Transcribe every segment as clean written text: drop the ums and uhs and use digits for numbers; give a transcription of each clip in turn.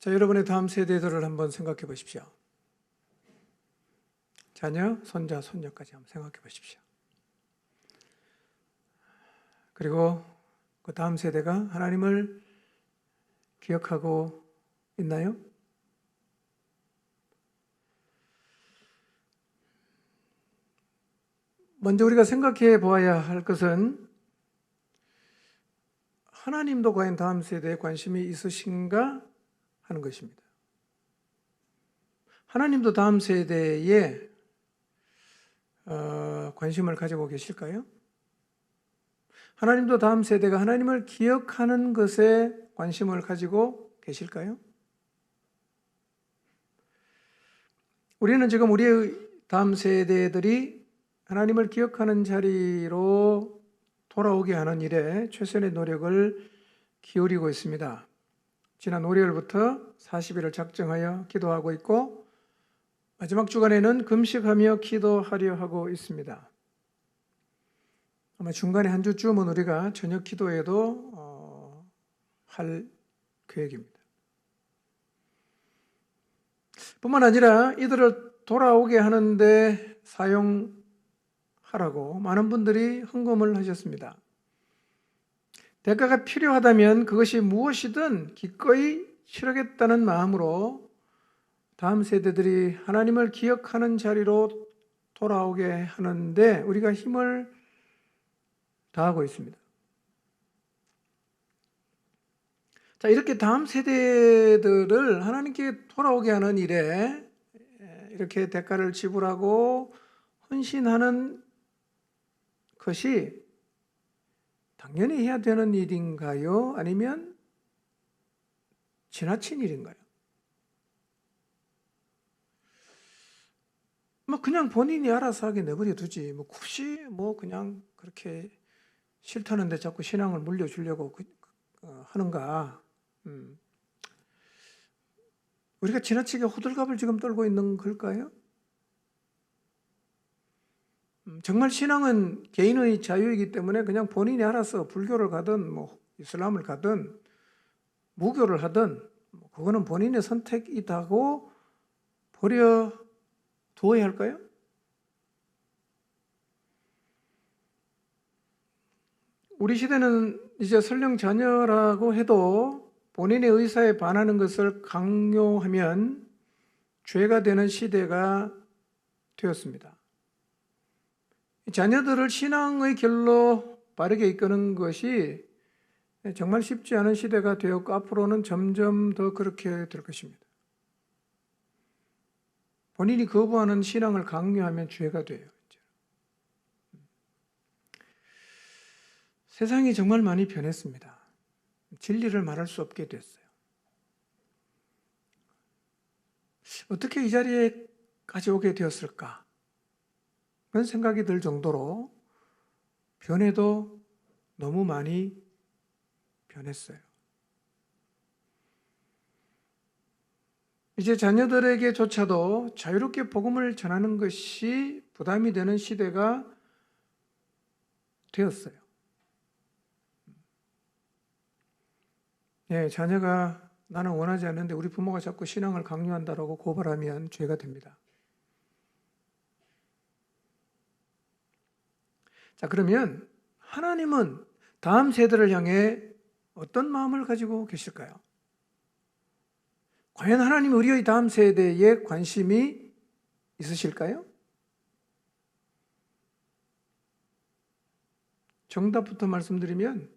자, 여러분의 다음 세대들을 한번 생각해 보십시오. 자녀, 손자, 손녀까지 한번 생각해 보십시오. 그리고 그 다음 세대가 하나님을 기억하고 있나요? 먼저 우리가 생각해 보아야 할 것은 하나님도 과연 다음 세대에 관심이 있으신가 하는 것입니다. 하나님도 다음 세대에 관심을 가지고 계실까요? 하나님도 다음 세대가 하나님을 기억하는 것에 관심을 가지고 계실까요? 우리는 지금 우리의 다음 세대들이 하나님을 기억하는 자리로 돌아오게 하는 일에 최선의 노력을 기울이고 있습니다. 지난 월요일부터 40일을 작정하여 기도하고 있고 마지막 주간에는 금식하며 기도하려 하고 있습니다. 아마 중간에 한 주쯤은 우리가 저녁 기도에도 할 계획입니다. 뿐만 아니라 이들을 돌아오게 하는데 사용하라고 많은 분들이 헌금을 하셨습니다. 대가가 필요하다면 그것이 무엇이든 기꺼이 치르겠다는 마음으로 다음 세대들이 하나님을 기억하는 자리로 돌아오게 하는데 우리가 힘을 다하고 있습니다. 자, 이렇게 다음 세대들을 하나님께 돌아오게 하는 일에 이렇게 대가를 지불하고 헌신하는 것이 당연히 해야 되는 일인가요? 아니면 지나친 일인가요? 그냥 본인이 알아서 하게 내버려 두지. 굳이 그냥 그렇게 싫다는데 자꾸 신앙을 물려주려고 하는가? 우리가 지나치게 호들갑을 지금 떨고 있는 걸까요? 정말 신앙은 개인의 자유이기 때문에 그냥 본인이 알아서 불교를 가든 이슬람을 가든 무교를 하든 그거는 본인의 선택이다고 버려 두어야 할까요? 우리 시대는 이제 설령 자녀라고 해도 본인의 의사에 반하는 것을 강요하면 죄가 되는 시대가 되었습니다. 자녀들을 신앙의 길로 바르게 이끄는 것이 정말 쉽지 않은 시대가 되었고 앞으로는 점점 더 그렇게 될 것입니다. 본인이 거부하는 신앙을 강요하면 죄가 돼요. 세상이 정말 많이 변했습니다. 진리를 말할 수 없게 됐어요. 어떻게 이 자리에까지 오게 되었을까? 그런 생각이 들 정도로 변해도 너무 많이 변했어요. 이제 자녀들에게조차도 자유롭게 복음을 전하는 것이 부담이 되는 시대가 되었어요. 자녀가 나는 원하지 않는데 우리 부모가 자꾸 신앙을 강요한다라고 고발하면 죄가 됩니다. 자, 그러면 하나님은 다음 세대를 향해 어떤 마음을 가지고 계실까요? 과연 하나님은 우리의 다음 세대에 관심이 있으실까요? 정답부터 말씀드리면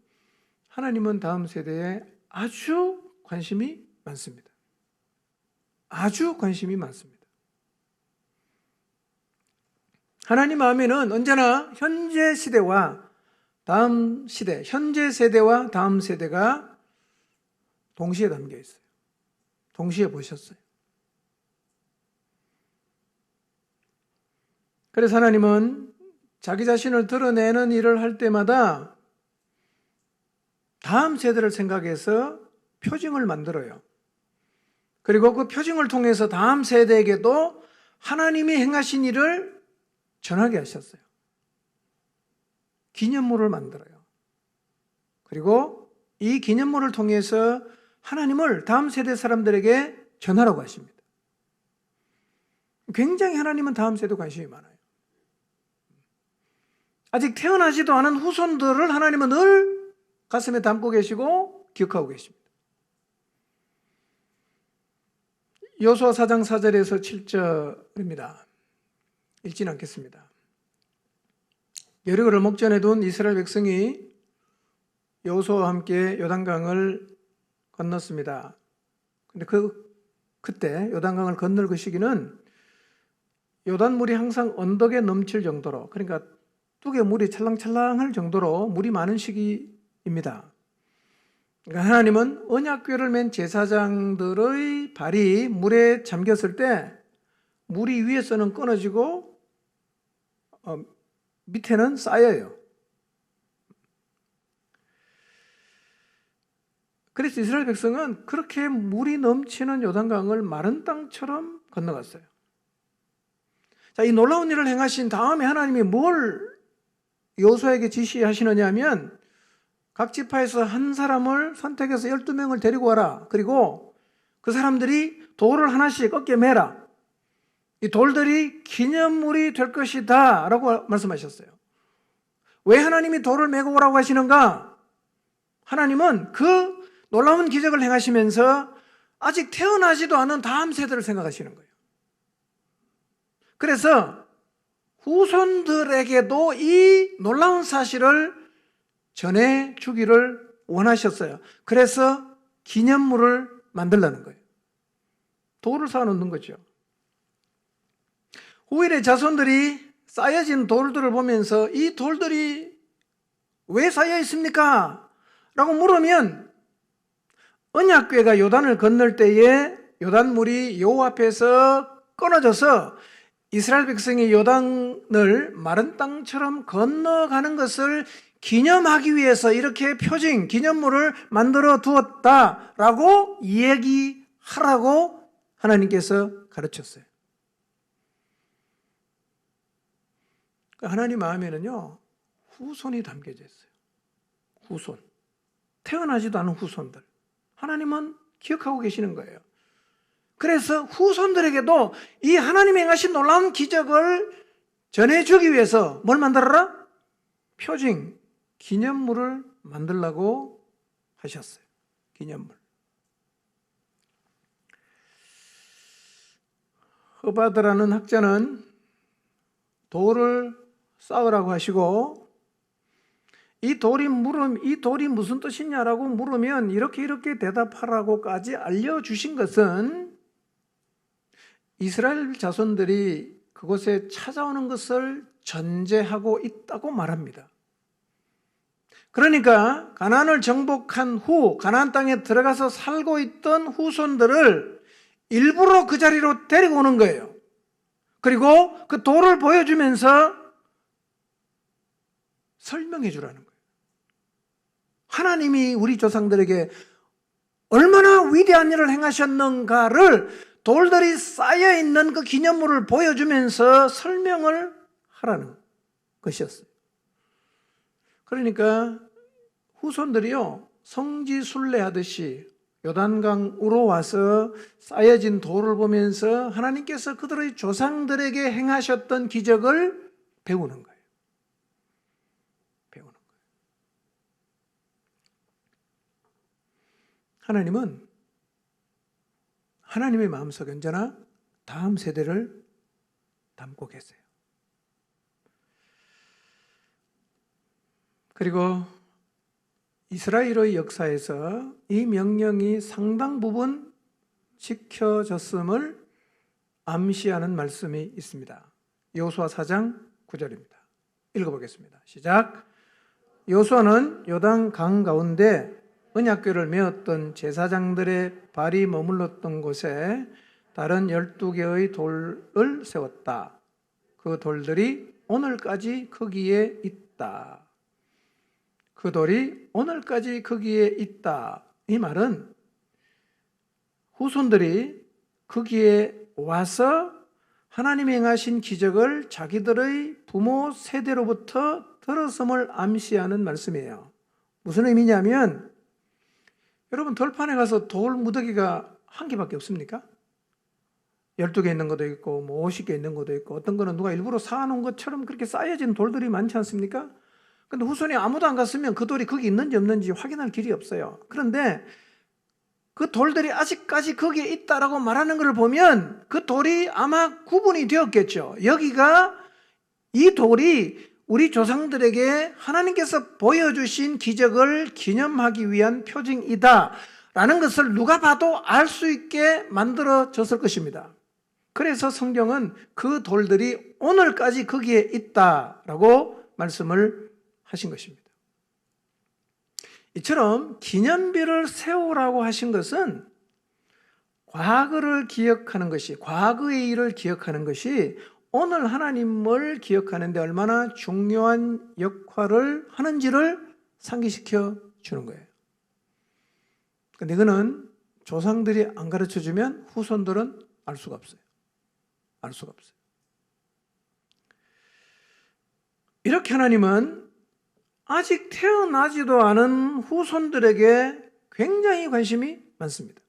하나님은 다음 세대에 아주 관심이 많습니다. 아주 관심이 많습니다. 하나님 마음에는 언제나 현재 시대와 다음 시대, 현재 세대와 다음 세대가 동시에 담겨 있어요. 동시에 보셨어요. 그래서 하나님은 자기 자신을 드러내는 일을 할 때마다 다음 세대를 생각해서 표징을 만들어요. 그리고 그 표징을 통해서 다음 세대에게도 하나님이 행하신 일을 전하게 하셨어요. 기념물을 만들어요. 그리고 이 기념물을 통해서 하나님을 다음 세대 사람들에게 전하라고 하십니다. 굉장히 하나님은 다음 세대 관심이 많아요. 아직 태어나지도 않은 후손들을 하나님은 늘 가슴에 담고 계시고 기억하고 계십니다. 여호수아 4장 4절에서 7절입니다. 읽지는 않겠습니다. 여리고를 목전에 둔 이스라엘 백성이 여호수아와 함께 요단강을 건넜습니다. 근데 그때 요단강을 건널 그 시기는 요단물이 항상 언덕에 넘칠 정도로, 그러니까 뚝에 물이 찰랑찰랑할 정도로 물이 많은 시기입니다. 그러니까 하나님은 언약궤를 맨 제사장들의 발이 물에 잠겼을 때 물이 위에서는 끊어지고 밑에는 쌓여요. 그래서 이스라엘 백성은 그렇게 물이 넘치는 요단강을 마른 땅처럼 건너갔어요. 자, 이 놀라운 일을 행하신 다음에 하나님이 뭘 여호수아에게 지시하시느냐 하면 각 지파에서 한 사람을 선택해서 12명을 데리고 와라. 그리고 그 사람들이 돌을 하나씩 어깨에 매라. 이 돌들이 기념물이 될 것이다 라고 말씀하셨어요. 왜 하나님이 돌을 메고 오라고 하시는가? 하나님은 그 놀라운 기적을 행하시면서 아직 태어나지도 않은 다음 세대를 생각하시는 거예요. 그래서 후손들에게도 이 놀라운 사실을 전해주기를 원하셨어요. 그래서 기념물을 만들라는 거예요. 돌을 쌓아놓는 거죠. 후일의 자손들이 쌓여진 돌들을 보면서 이 돌들이 왜 쌓여 있습니까? 라고 물으면 언약궤가 요단을 건널 때에 요단물이 여호와 앞에서 끊어져서 이스라엘 백성이 요단을 마른 땅처럼 건너가는 것을 기념하기 위해서 이렇게 표징, 기념물을 만들어 두었다라고 얘기하라고 하나님께서 가르쳤어요. 하나님 마음에는요, 후손이 담겨져 있어요. 후손. 태어나지도 않은 후손들. 하나님은 기억하고 계시는 거예요. 그래서 후손들에게도 이 하나님이 행하신 놀라운 기적을 전해주기 위해서 뭘 만들어라? 표징, 기념물을 만들라고 하셨어요. 기념물. 허바드라는 학자는 돌을 쌓으라고 하시고 이 돌이 무슨 뜻이냐라고 물으면 이렇게 대답하라고까지 알려주신 것은 이스라엘 자손들이 그곳에 찾아오는 것을 전제하고 있다고 말합니다. 그러니까 가나안을 정복한 후 가나안 땅에 들어가서 살고 있던 후손들을 일부러 그 자리로 데리고 오는 거예요. 그리고 그 돌을 보여주면서 설명해 주라는 거예요. 하나님이 우리 조상들에게 얼마나 위대한 일을 행하셨는가를 돌들이 쌓여있는 그 기념물을 보여주면서 설명을 하라는 것이었어요. 그러니까 후손들이요, 성지순례하듯이 요단강으로 와서 쌓여진 돌을 보면서 하나님께서 그들의 조상들에게 행하셨던 기적을 배우는 거예요. 배우는 거예요. 하나님은 하나님의 마음속에 언제나 다음 세대를 담고 계세요. 그리고 이스라엘의 역사에서 이 명령이 상당 부분 지켜졌음을 암시하는 말씀이 있습니다. 여호수아 4장 9절입니다. 읽어보겠습니다. 시작. 여호수아는 요단강 가운데 언약궤를 메었던 제사장들의 발이 머물렀던 곳에 다른 12개의 돌을 세웠다. 그 돌들이 오늘까지 거기에 있다. 그 돌이 오늘까지 거기에 있다. 이 말은 후손들이 거기에 와서 하나님이 행하신 기적을 자기들의 부모 세대로부터 들었음을 암시하는 말씀이에요. 무슨 의미냐면 여러분 들판에 가서 돌 무더기가 한 개밖에 없습니까? 12개 있는 것도 있고 50개 있는 것도 있고 어떤 거는 누가 일부러 쌓아놓은 것처럼 그렇게 쌓여진 돌들이 많지 않습니까? 근데 후손이 아무도 안 갔으면 그 돌이 거기 있는지 없는지 확인할 길이 없어요. 그런데 그 돌들이 아직까지 거기에 있다라고 말하는 것을 보면 그 돌이 아마 구분이 되었겠죠. 여기가 이 돌이 우리 조상들에게 하나님께서 보여주신 기적을 기념하기 위한 표징이다 라는 것을 누가 봐도 알 수 있게 만들어졌을 것입니다. 그래서 성경은 그 돌들이 오늘까지 거기에 있다라고 말씀을 하신 것입니다. 이처럼 기념비를 세우라고 하신 것은 과거를 기억하는 것이, 과거의 일을 기억하는 것이 오늘 하나님을 기억하는 데 얼마나 중요한 역할을 하는지를 상기시켜 주는 거예요. 근데 이거는 조상들이 안 가르쳐 주면 후손들은 알 수가 없어요. 알 수가 없어요. 이렇게 하나님은 아직 태어나지도 않은 후손들에게 굉장히 관심이 많습니다.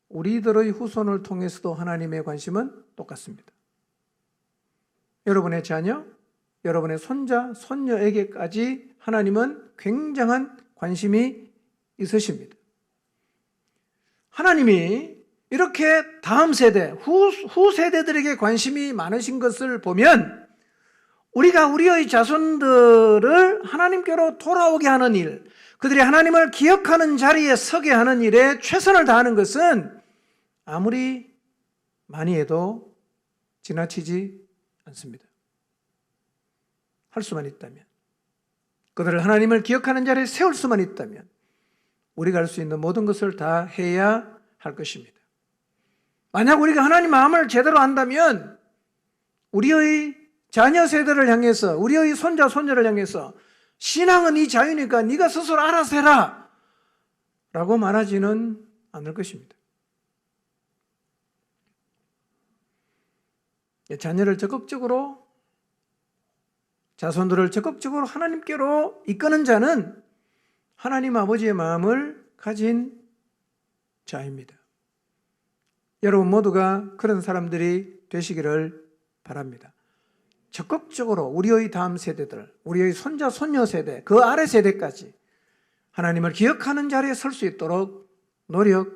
우리들의 후손을 통해서도 하나님의 관심은 똑같습니다. 여러분의 자녀, 여러분의 손자, 손녀에게까지 하나님은 굉장한 관심이 있으십니다. 하나님이 이렇게 다음 세대, 후 세대들에게 관심이 많으신 것을 보면 우리가 우리의 자손들을 하나님께로 돌아오게 하는 일, 그들이 하나님을 기억하는 자리에 서게 하는 일에 최선을 다하는 것은 아무리 많이 해도 지나치지 않습니다. 할 수만 있다면, 그들을 하나님을 기억하는 자리에 세울 수만 있다면 우리가 할 수 있는 모든 것을 다 해야 할 것입니다. 만약 우리가 하나님 마음을 제대로 안다면 우리의 자녀 세대를 향해서, 우리의 손자 손녀를 향해서 신앙은 네 자유니까 네가 스스로 알아서 해라 라고 말하지는 않을 것입니다. 자녀를 적극적으로, 자손들을 적극적으로 하나님께로 이끄는 자는 하나님 아버지의 마음을 가진 자입니다. 여러분 모두가 그런 사람들이 되시기를 바랍니다. 적극적으로 우리의 다음 세대들, 우리의 손자, 손녀 세대, 그 아래 세대까지 하나님을 기억하는 자리에 설 수 있도록 노력해야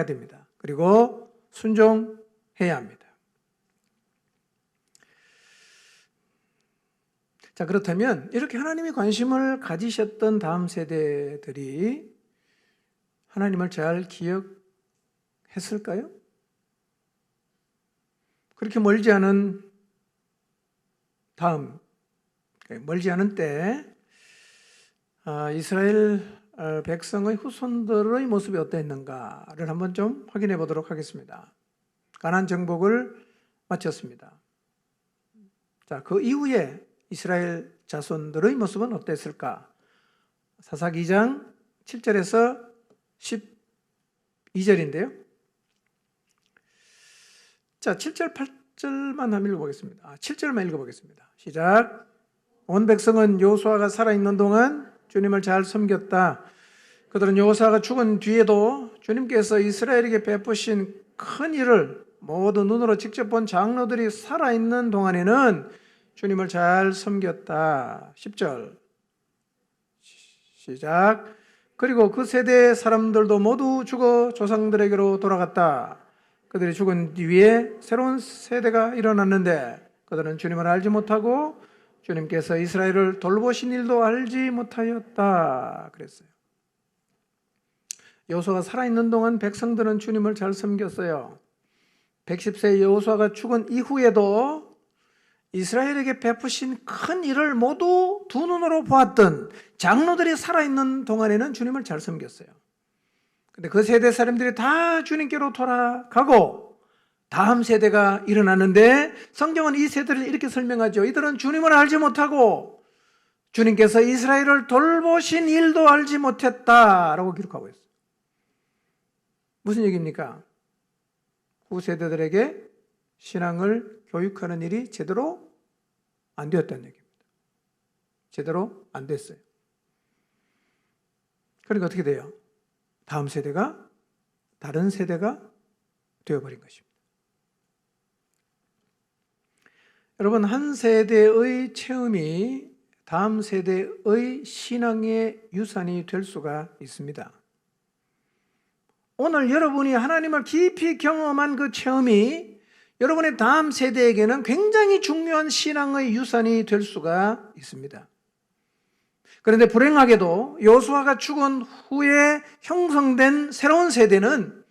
됩니다. 그리고 순종해야 합니다. 자, 그렇다면 이렇게 하나님이 관심을 가지셨던 다음 세대들이 하나님을 잘 기억했을까요? 그렇게 멀지 않은 때 이스라엘 백성의 후손들의 모습이 어땠는가를 한번 좀 확인해 보도록 하겠습니다. 가나안 정복을 마쳤습니다. 자, 그 이후에 이스라엘 자손들의 모습은 어땠을까? 사사기 2장 7절에서 12절인데요. 자, 7절, 8절만 한번 읽어보겠습니다. 7절만 읽어보겠습니다. 시작. 온 백성은 여호수아가 살아있는 동안 주님을 잘 섬겼다. 그들은 여호수아가 죽은 뒤에도 주님께서 이스라엘에게 베푸신 큰 일을 모두 눈으로 직접 본 장로들이 살아있는 동안에는 주님을 잘 섬겼다. 10절 시작. 그리고 그 세대의 사람들도 모두 죽어 조상들에게로 돌아갔다. 그들이 죽은 뒤에 새로운 세대가 일어났는데 그들은 주님을 알지 못하고 주님께서 이스라엘을 돌보신 일도 알지 못하였다 그랬어요. 여호수아가 살아있는 동안 백성들은 주님을 잘 섬겼어요. 110세 여호수아가 죽은 이후에도 이스라엘에게 베푸신 큰 일을 모두 두 눈으로 보았던 장로들이 살아있는 동안에는 주님을 잘 섬겼어요. 근데 그 세대 사람들이 다 주님께로 돌아가고 다음 세대가 일어났는데 성경은 이 세대를 이렇게 설명하죠. 이들은 주님을 알지 못하고 주님께서 이스라엘을 돌보신 일도 알지 못했다라고 기록하고 있어요. 무슨 얘기입니까? 후세대들에게 신앙을 교육하는 일이 제대로 안 되었다는 얘기입니다. 제대로 안 됐어요. 그러니까 어떻게 돼요? 다음 세대가 다른 세대가 되어버린 것입니다. 여러분, 한 세대의 체험이 다음 세대의 신앙의 유산이 될 수가 있습니다. 오늘 여러분이 하나님을 깊이 경험한 그 체험이 여러분의 다음 세대에게는 굉장히 중요한 신앙의 유산이 될 수가 있습니다. 그런데 불행하게도 여호수아가 죽은 후에 형성된 새로운 세대는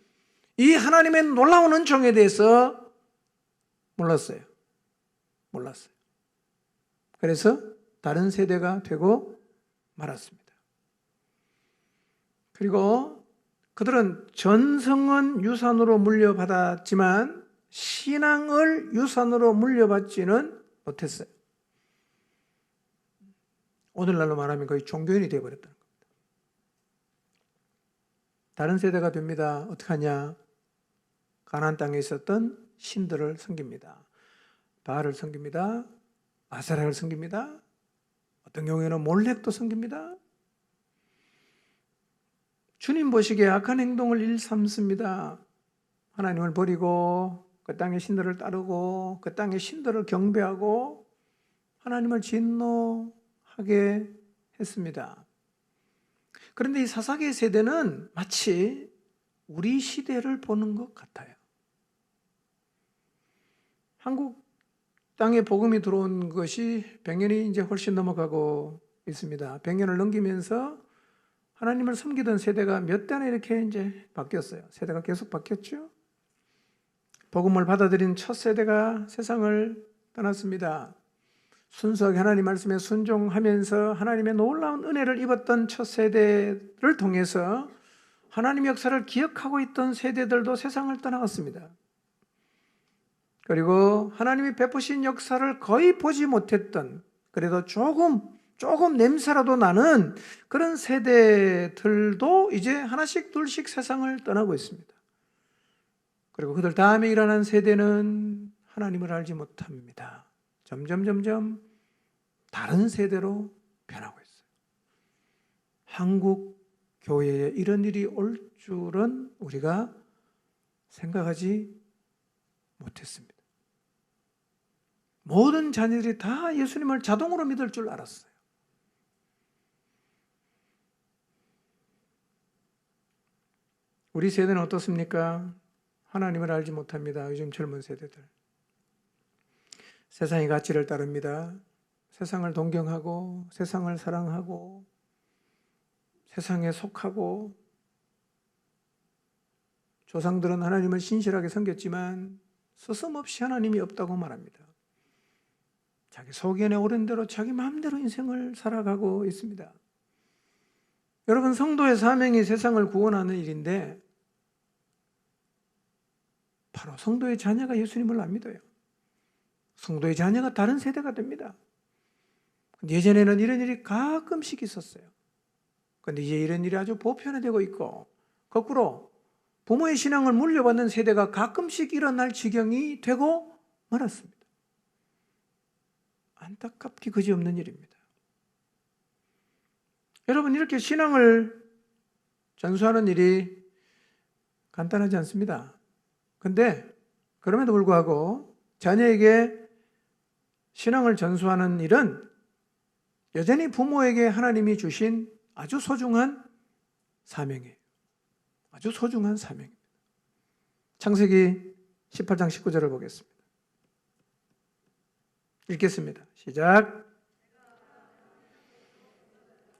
이 하나님의 놀라운 은총에 대해서 몰랐어요. 그래서 다른 세대가 되고 말았습니다. 그리고 그들은 전성은 유산으로 물려받았지만 신앙을 유산으로 물려받지는 못했어요. 오늘날로 말하면 거의 종교인이 되어버렸다는 겁니다. 다른 세대가 됩니다. 어떻게 하냐? 가나안 땅에 있었던 신들을 섬깁니다. 바알을 섬깁니다. 아세라를 섬깁니다. 어떤 경우에는 몰렉도 섬깁니다. 주님 보시기에 악한 행동을 일삼습니다. 하나님을 버리고 그 땅의 신들을 따르고 그 땅의 신들을 경배하고 하나님을 진노하게 했습니다. 그런데 이 사사기의 세대는 마치 우리 시대를 보는 것 같아요. 한국 땅에 복음이 들어온 것이 100년이 이제 훨씬 넘어가고 있습니다. 100년을 넘기면서 하나님을 섬기던 세대가 몇 대나 이렇게 이제 바뀌었어요. 세대가 계속 바뀌었죠. 복음을 받아들인 첫 세대가 세상을 떠났습니다. 순수하게 하나님 말씀에 순종하면서 하나님의 놀라운 은혜를 입었던 첫 세대를 통해서 하나님의 역사를 기억하고 있던 세대들도 세상을 떠나갔습니다. 그리고 하나님이 베푸신 역사를 거의 보지 못했던, 그래도 조금 냄새라도 나는 그런 세대들도 이제 하나씩 둘씩 세상을 떠나고 있습니다. 그리고 그들 다음에 일어난 세대는 하나님을 알지 못합니다. 점점 다른 세대로 변하고 있어요. 한국 교회에 이런 일이 올 줄은 우리가 생각하지 못했습니다. 모든 자녀들이 다 예수님을 자동으로 믿을 줄 알았어요. 우리 세대는 어떻습니까? 하나님을 알지 못합니다. 요즘 젊은 세대들. 세상의 가치를 따릅니다. 세상을 동경하고 세상을 사랑하고 세상에 속하고, 조상들은 하나님을 신실하게 섬겼지만 서슴없이 하나님이 없다고 말합니다. 자기 소견에 오른 대로 자기 마음대로 인생을 살아가고 있습니다. 여러분, 성도의 사명이 세상을 구원하는 일인데 바로 성도의 자녀가 예수님을 안 믿어요. 성도의 자녀가 다른 세대가 됩니다. 예전에는 이런 일이 가끔씩 있었어요. 그런데 이제 이런 일이 아주 보편화되고 있고, 거꾸로 부모의 신앙을 물려받는 세대가 가끔씩 일어날 지경이 되고 말았습니다. 안타깝기 그지없는 일입니다. 여러분, 이렇게 신앙을 전수하는 일이 간단하지 않습니다. 그런데 그럼에도 불구하고 자녀에게 신앙을 전수하는 일은 여전히 부모에게 하나님이 주신 아주 소중한 사명이에요. 아주 소중한 사명입니다. 창세기 18장 19절을 보겠습니다. 읽겠습니다. 시작.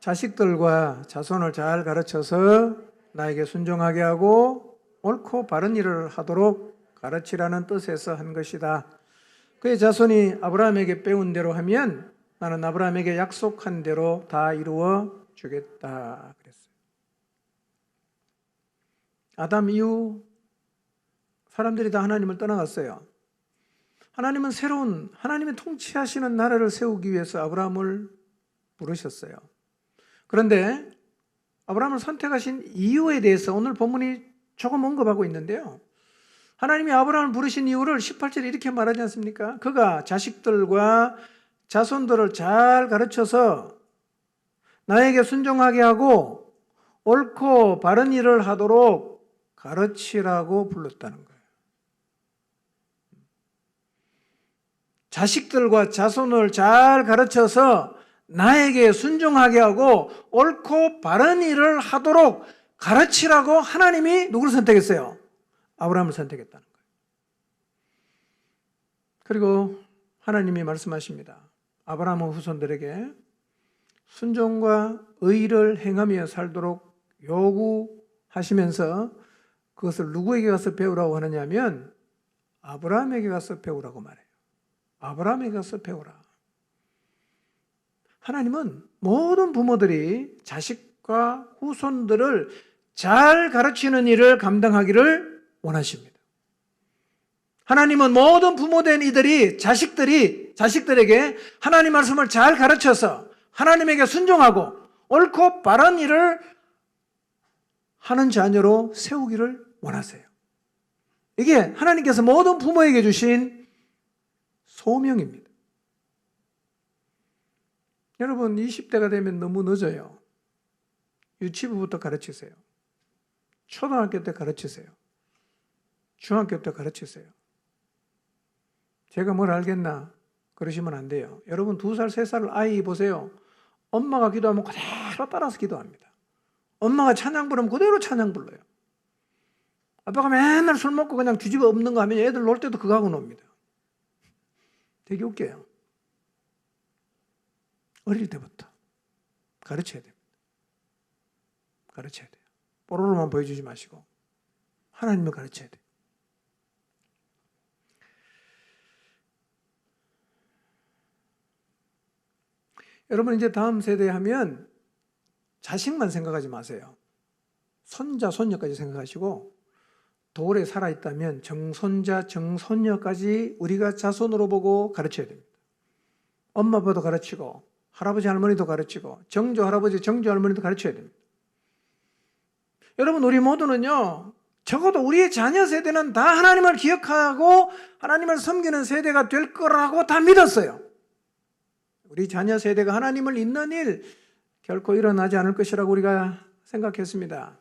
자식들과 자손을 잘 가르쳐서 나에게 순종하게 하고 옳고 바른 일을 하도록 가르치라는 뜻에서 한 것이다. 그의 자손이 아브라함에게 배운 대로 하면 나는 아브라함에게 약속한 대로 다 이루어 주겠다 그랬어요. 아담 이후 사람들이 다 하나님을 떠나갔어요. 하나님은 새로운 하나님의 통치하시는 나라를 세우기 위해서 아브라함을 부르셨어요. 그런데 아브라함을 선택하신 이유에 대해서 오늘 본문이 조금 언급하고 있는데요. 하나님이 아브라함을 부르신 이유를 18절에 이렇게 말하지 않습니까? 그가 자식들과 자손들을 잘 가르쳐서 나에게 순종하게 하고 옳고 바른 일을 하도록 가르치라고 불렀다는 거예요. 자식들과 자손을 잘 가르쳐서 나에게 순종하게 하고 옳고 바른 일을 하도록 가르치라고 하나님이 누구를 선택했어요? 아브라함을 선택했다는 거예요. 그리고 하나님이 말씀하십니다. 아브라함의 후손들에게 순종과 의를 행하며 살도록 요구하시면서 그것을 누구에게 가서 배우라고 하느냐면 아브라함에게 가서 배우라고 말해요. 아브라함에게 가서 배우라. 하나님은 모든 부모들이 자식과 후손들을 잘 가르치는 일을 감당하기를 원하십니다. 하나님은 모든 부모된 이들이 자식들에게 하나님 말씀을 잘 가르쳐서 하나님에게 순종하고 옳고 바른 일을 하는 자녀로 세우기를 원하세요. 이게 하나님께서 모든 부모에게 주신 소명입니다. 여러분 20대가 되면 너무 늦어요. 유치부부터 가르치세요. 초등학교 때 가르치세요. 중학교 때 가르치세요. 제가 뭘 알겠나 그러시면 안 돼요. 여러분 2살, 3살 아이 보세요. 엄마가 기도하면 그대로 따라서 기도합니다. 엄마가 찬양 부르면 그대로 찬양 불러요. 아빠가 맨날 술 먹고 그냥 뒤집어 엎는 거 하면 애들 놀 때도 그거 하고 놉니다. 되게 웃겨요. 어릴 때부터 가르쳐야 됩니다. 가르쳐야 돼요. 뽀로로만 보여주지 마시고 하나님을 가르쳐야 돼요. 여러분 이제 다음 세대 하면 자식만 생각하지 마세요. 손자, 손녀까지 생각하시고 돌에 살아있다면 정손자, 정손녀까지 우리가 자손으로 보고 가르쳐야 됩니다. 엄마 아빠도 가르치고 할아버지 할머니도 가르치고 정조 할아버지 정조 할머니도 가르쳐야 됩니다. 여러분 우리 모두는요 적어도 우리의 자녀 세대는 다 하나님을 기억하고 하나님을 섬기는 세대가 될 거라고 다 믿었어요. 우리 자녀 세대가 하나님을 잊는 일 결코 일어나지 않을 것이라고 우리가 생각했습니다.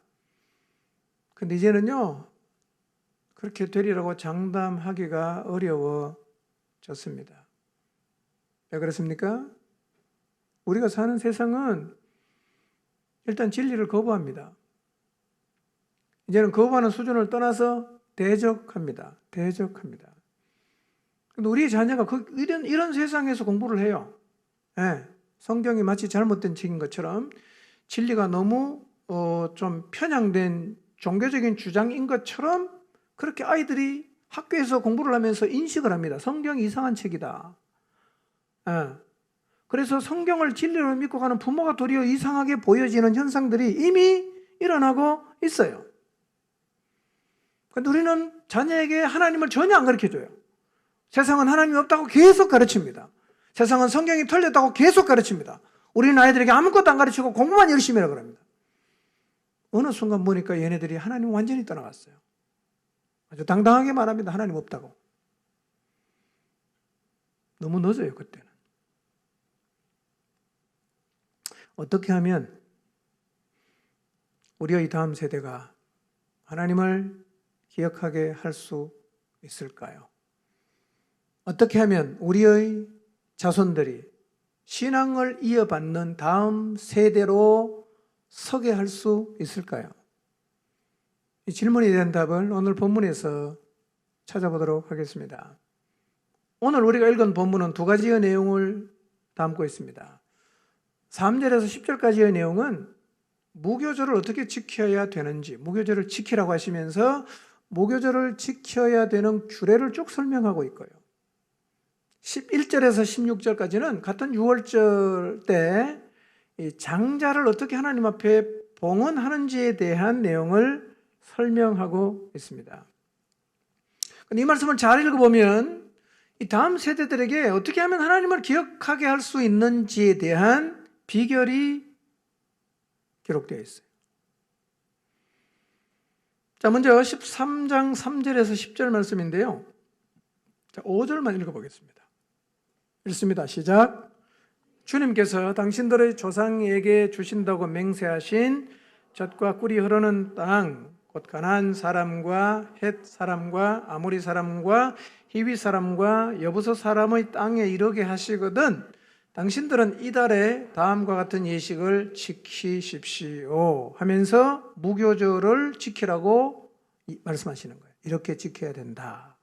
근데 이제는요 그렇게 되리라고 장담하기가 어려워졌습니다. 왜 그렇습니까? 우리가 사는 세상은 일단 진리를 거부합니다. 이제는 거부하는 수준을 떠나서 대적합니다. 대적합니다. 근데 우리 자녀가 이런 세상에서 공부를 해요. 네, 성경이 마치 잘못된 책인 것처럼 진리가 너무 좀 편향된 종교적인 주장인 것처럼 그렇게 아이들이 학교에서 공부를 하면서 인식을 합니다. 성경이 이상한 책이다. 네. 그래서 성경을 진리로 믿고 가는 부모가 도리어 이상하게 보여지는 현상들이 이미 일어나고 있어요. 그런데 우리는 자녀에게 하나님을 전혀 안 가르쳐줘요. 세상은 하나님이 없다고 계속 가르칩니다. 세상은 성경이 틀렸다고 계속 가르칩니다. 우리는 아이들에게 아무것도 안 가르치고 공부만 열심히 하라고 합니다. 어느 순간 보니까 얘네들이 하나님 완전히 떠나갔어요. 아주 당당하게 말합니다. 하나님 없다고. 너무 늦어요, 그때는. 어떻게 하면 우리의 다음 세대가 하나님을 기억하게 할 수 있을까요? 어떻게 하면 우리의 자손들이 신앙을 이어받는 다음 세대로 서게 할 수 있을까요? 이 질문에 대한 답을 오늘 본문에서 찾아보도록 하겠습니다. 오늘 우리가 읽은 본문은 2가지의 내용을 담고 있습니다. 3절에서 10절까지의 내용은 무교절을 어떻게 지켜야 되는지, 무교절을 지키라고 하시면서 무교절을 지켜야 되는 규례를 쭉 설명하고 있고요. 11절에서 16절까지는 같은 6월절 때 이 장자를 어떻게 하나님 앞에 봉헌하는지에 대한 내용을 설명하고 있습니다. 이 말씀을 잘 읽어보면 이 다음 세대들에게 어떻게 하면 하나님을 기억하게 할 수 있는지에 대한 비결이 기록되어 있어요. 자, 먼저 13장 3절에서 10절 말씀인데요. 자, 5절만 읽어보겠습니다. 읽습니다. 시작. 주님께서 당신들의 조상에게 주신다고 맹세하신 젖과 꿀이 흐르는 땅, 곧 가나안 사람과 헷 사람과 아모리 사람과 히위 사람과 여부서 사람의 땅에 이르게 하시거든 당신들은 이달에 다음과 같은 예식을 지키십시오 하면서 무교절을 지키라고 말씀하시는 거예요. 이렇게 지켜야 된다.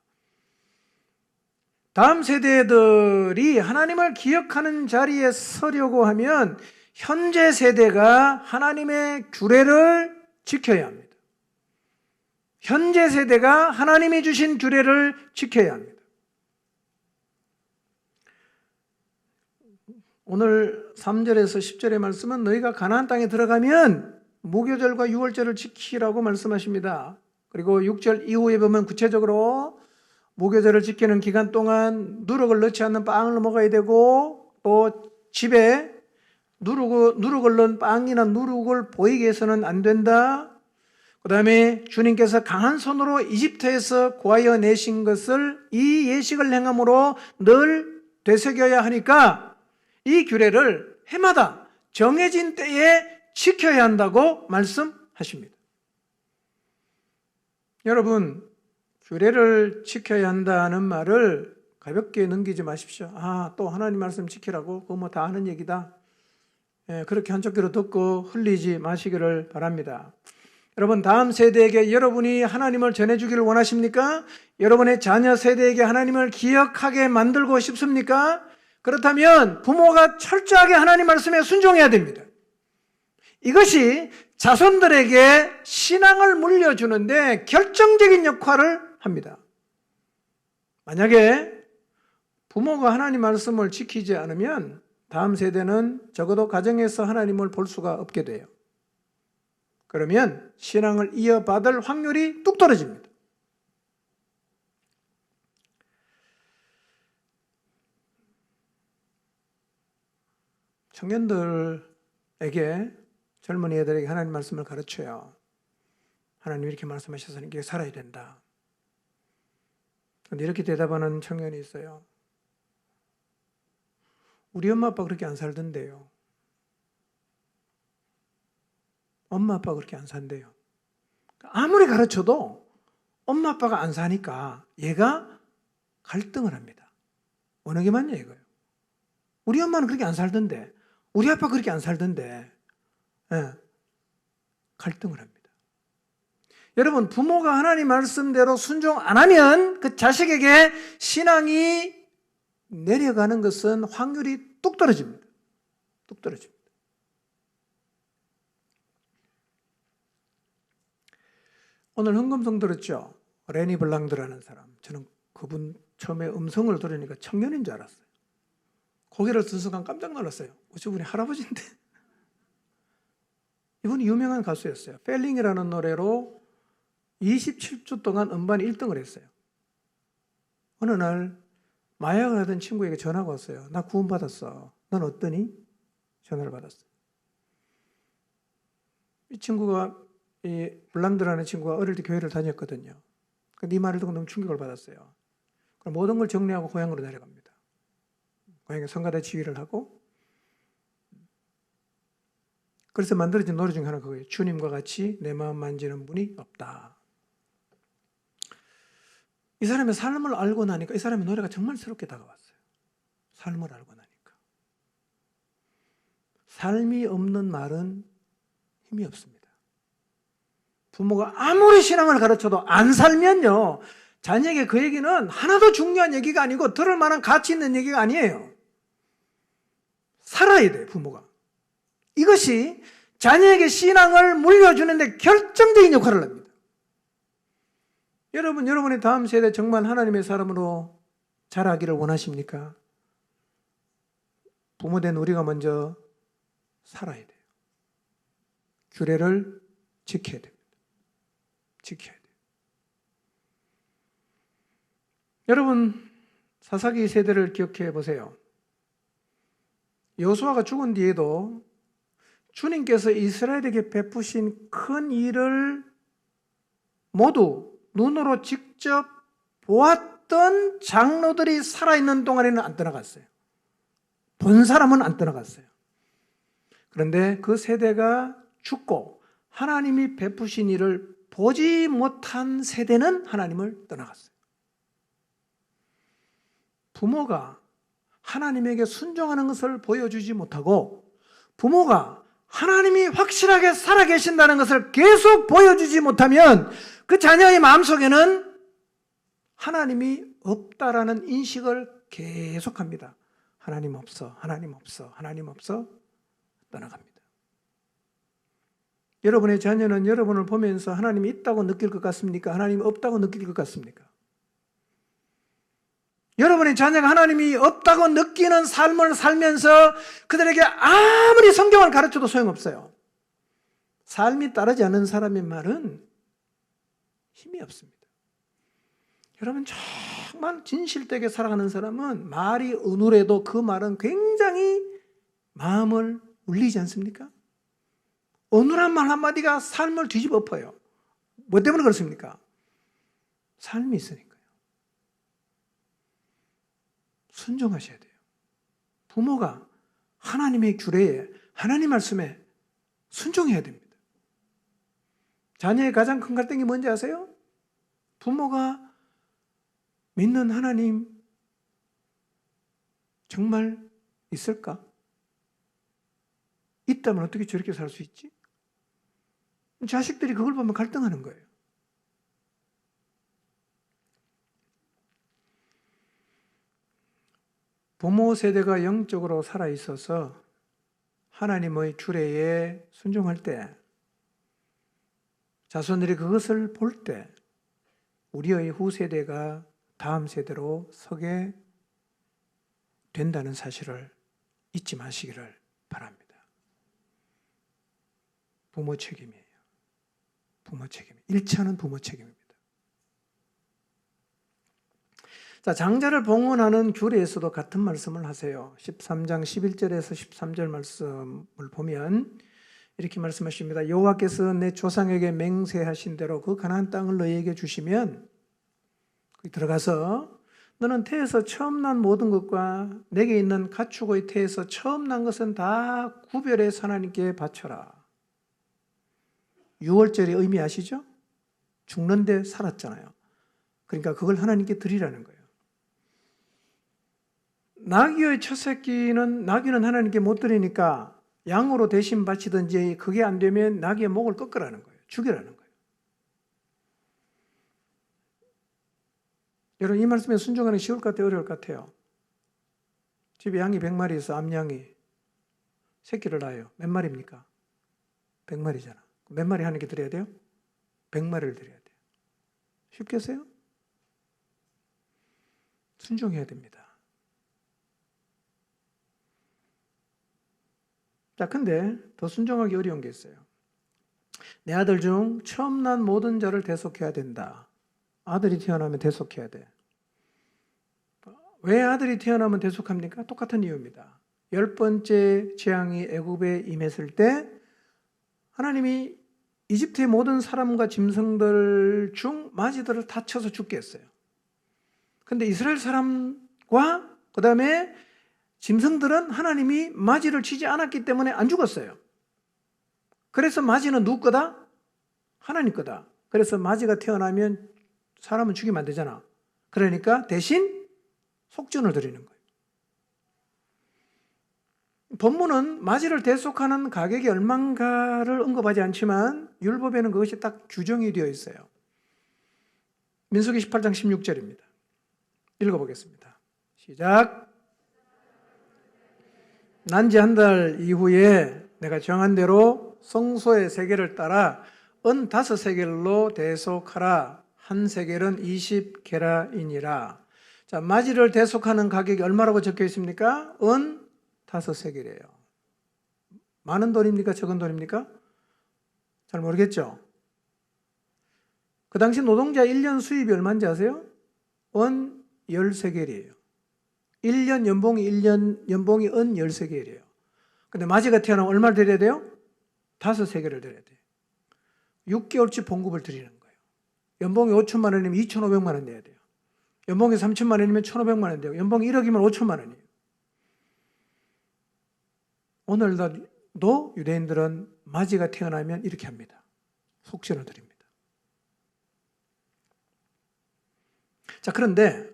다음 세대들이 하나님을 기억하는 자리에 서려고 하면 현재 세대가 하나님의 규례를 지켜야 합니다. 현재 세대가 하나님이 주신 규례를 지켜야 합니다. 오늘 3절에서 10절의 말씀은 너희가 가나안 땅에 들어가면 무교절과 유월절을 지키라고 말씀하십니다. 그리고 6절 이후에 보면 구체적으로 무교절을 지키는 기간 동안 누룩을 넣지 않는 빵을 먹어야 되고 또 집에 누룩을 넣은 빵이나 누룩을 보이게 해서는 안 된다. 그 다음에 주님께서 강한 손으로 이집트에서 구하여 내신 것을 이 예식을 행함으로 늘 되새겨야 하니까 이 규례를 해마다 정해진 때에 지켜야 한다고 말씀하십니다. 여러분, 규례를 지켜야 한다는 말을 가볍게 넘기지 마십시오. 또 하나님 말씀 지키라고 그거 뭐 다 아는 얘기다. 그렇게 한쪽 귀로 듣고 흘리지 마시기를 바랍니다. 여러분, 다음 세대에게 여러분이 하나님을 전해주기를 원하십니까? 여러분의 자녀 세대에게 하나님을 기억하게 만들고 싶습니까? 그렇다면 부모가 철저하게 하나님 말씀에 순종해야 됩니다. 이것이 자손들에게 신앙을 물려주는데 결정적인 역할을 합니다. 만약에 부모가 하나님 말씀을 지키지 않으면 다음 세대는 적어도 가정에서 하나님을 볼 수가 없게 돼요. 그러면 신앙을 이어받을 확률이 뚝 떨어집니다. 청년들에게, 젊은 애들에게 하나님 말씀을 가르쳐요. 하나님 이렇게 말씀하셔서 이렇게 살아야 된다. 그런데 이렇게 대답하는 청년이 있어요. 우리 엄마 아빠 그렇게 안 살던데요. 엄마 아빠가 그렇게 안 산대요. 아무리 가르쳐도 엄마 아빠가 안 사니까 얘가 갈등을 합니다. 어느 게 맞냐 이거예요. 우리 엄마는 그렇게 안 살던데, 우리 아빠 그렇게 안 살던데, 갈등을 합니다. 여러분, 부모가 하나님 말씀대로 순종 안 하면 그 자식에게 신앙이 내려가는 것은 확률이 뚝 떨어집니다. 뚝 떨어집니다. 오늘 헌금송 들었죠? 레니 블랑드라는 사람. 저는 그분 처음에 음성을 들으니까 청년인 줄 알았어요. 고개를 든 순간 깜짝 놀랐어요. 저분이 할아버지인데. 이분이 유명한 가수였어요. 펠링이라는 노래로 27주 동안 음반 1등을 했어요. 어느 날 마약을 하던 친구에게 전화가 왔어요. 나 구원받았어. 넌 어떠니? 전화를 받았어요. 이 친구가, 이 블랑드라는 친구가 어릴 때 교회를 다녔거든요. 근데 이 말을 듣고 너무 충격을 받았어요. 그럼 모든 걸 정리하고 고향으로 내려갑니다. 고향에 성가대 지휘를 하고, 그래서 만들어진 노래 중에 하나가 그거예요. 주님과 같이 내 마음 만지는 분이 없다. 이 사람의 삶을 알고 나니까 이 사람의 노래가 정말 새롭게 다가왔어요. 삶을 알고 나니까. 삶이 없는 말은 힘이 없습니다. 부모가 아무리 신앙을 가르쳐도 안 살면요, 자녀에게 그 얘기는 하나도 중요한 얘기가 아니고 들을 만한 가치 있는 얘기가 아니에요. 살아야 돼요, 부모가. 이것이 자녀에게 신앙을 물려주는데 결정적인 역할을 합니다. 여러분, 여러분의 다음 세대 정말 하나님의 사람으로 자라기를 원하십니까? 부모된 우리가 먼저 살아야 돼요. 규례를 지켜야 됩니다. 지켜야 돼요. 여러분, 사사기 세대를 기억해 보세요. 여호수아가 죽은 뒤에도 주님께서 이스라엘에게 베푸신 큰 일을 모두 눈으로 직접 보았던 장로들이 살아있는 동안에는 안 떠나갔어요. 본 사람은 안 떠나갔어요. 그런데 그 세대가 죽고 하나님이 베푸신 일을 보지 못한 세대는 하나님을 떠나갔어요. 부모가 하나님에게 순종하는 것을 보여주지 못하고 부모가 하나님이 확실하게 살아계신다는 것을 계속 보여주지 못하면 그 자녀의 마음속에는 하나님이 없다라는 인식을 계속합니다. 하나님 없어, 하나님 없어, 하나님 없어 떠나갑니다. 여러분의 자녀는 여러분을 보면서 하나님이 있다고 느낄 것 같습니까? 하나님이 없다고 느낄 것 같습니까? 여러분의 자녀가 하나님이 없다고 느끼는 삶을 살면서 그들에게 아무리 성경을 가르쳐도 소용없어요. 삶이 따르지 않는 사람의 말은 힘이 없습니다. 여러분, 정말 진실되게 살아가는 사람은 말이 어눌해도 그 말은 굉장히 마음을 울리지 않습니까? 어눌한 말 한마디가 삶을 뒤집어 엎어요. 뭐 때문에 그렇습니까? 삶이 있으니까요. 순종하셔야 돼요. 부모가 하나님의 규례에, 하나님 말씀에 순종해야 됩니다. 자녀의 가장 큰 갈등이 뭔지 아세요? 부모가 믿는 하나님 정말 있을까? 있다면 어떻게 저렇게 살 수 있지? 자식들이 그걸 보면 갈등하는 거예요. 부모 세대가 영적으로 살아있어서 하나님의 규례에 순종할 때, 자손들이 그것을 볼 때 우리의 후세대가 다음 세대로 서게 된다는 사실을 잊지 마시기를 바랍니다. 부모 책임이에요. 부모 책임. 1차는 부모 책임입니다. 자, 장자를 봉헌하는 규례에서도 같은 말씀을 하세요. 13장 11절에서 13절 말씀을 보면 이렇게 말씀하십니다. 여호와께서 내 조상에게 맹세하신 대로 그 가나안 땅을 너희에게 주시면 거기 들어가서 너는 태에서 처음 난 모든 것과 내게 있는 가축의 태에서 처음 난 것은 다 구별해서 하나님께 바쳐라. 6월절의 의미 아시죠? 죽는데 살았잖아요. 그러니까 그걸 하나님께 드리라는 거예요. 나귀의 첫 새끼는 나귀는 하나님께 못 드리니까 양으로 대신 바치든지 그게 안 되면 나귀의 목을 꺾으라는 거예요. 죽이라는 거예요. 여러분, 이 말씀에 순종하는 게 쉬울 것 같아요? 어려울 것 같아요? 집에 양이 100마리 있어. 암양이 새끼를 낳아요. 몇 마리입니까? 100마리잖아. 몇 마리 하나님께 드려야 돼요? 100마리를 드려야 돼요. 쉽겠어요? 순종해야 됩니다. 자, 근데 더 순종하기 어려운 게 있어요. 내 아들 중 처음 난 모든 자를 대속해야 된다. 아들이 태어나면 대속해야 돼. 왜 아들이 태어나면 대속합니까? 똑같은 이유입니다. 10번째 재앙이 애굽에 임했을 때 하나님이 이집트의 모든 사람과 짐승들 중 마지들을 다 쳐서 죽게 했어요. 근데 이스라엘 사람과 그 다음에 짐승들은 하나님이 마지를 치지 않았기 때문에 안 죽었어요. 그래서 마지는 누구 거다? 하나님 거다. 그래서 마지가 태어나면 사람은 죽이면 안 되잖아. 그러니까 대신 속전을 드리는 거예요. 본문은 마지를 대속하는 가격이 얼만가를 언급하지 않지만 율법에는 그것이 딱 규정이 되어 있어요. 민수기 18장 16절입니다. 읽어보겠습니다. 시작. 난지 한 달 이후에 내가 정한 대로 성소의 세겔을 따라 은 5세겔로 대속하라. 한 세겔은 20게라이니라. 자, 마지를 대속하는 가격이 얼마라고 적혀 있습니까? 은 5세겔이에요. 많은 돈입니까? 적은 돈입니까? 잘 모르겠죠? 그 당시 노동자 1년 수입이 얼마인지 아세요? 은 10세겔이에요. 1년 연봉이 은 10세겔이에요. 근데 마지가 태어나면 얼마를 드려야 돼요? 5세겔을 드려야 돼요. 6개월치 봉급을 드리는 거예요. 연봉이 5천만 원이면 2,500만 원 내야 돼요. 연봉이 3천만 원이면 1,500만 원 돼요. 연봉이 1억이면 5천만 원이에요. 오늘도 유대인들은 마지가 태어나면 이렇게 합니다. 속전을 드립니다. 자, 그런데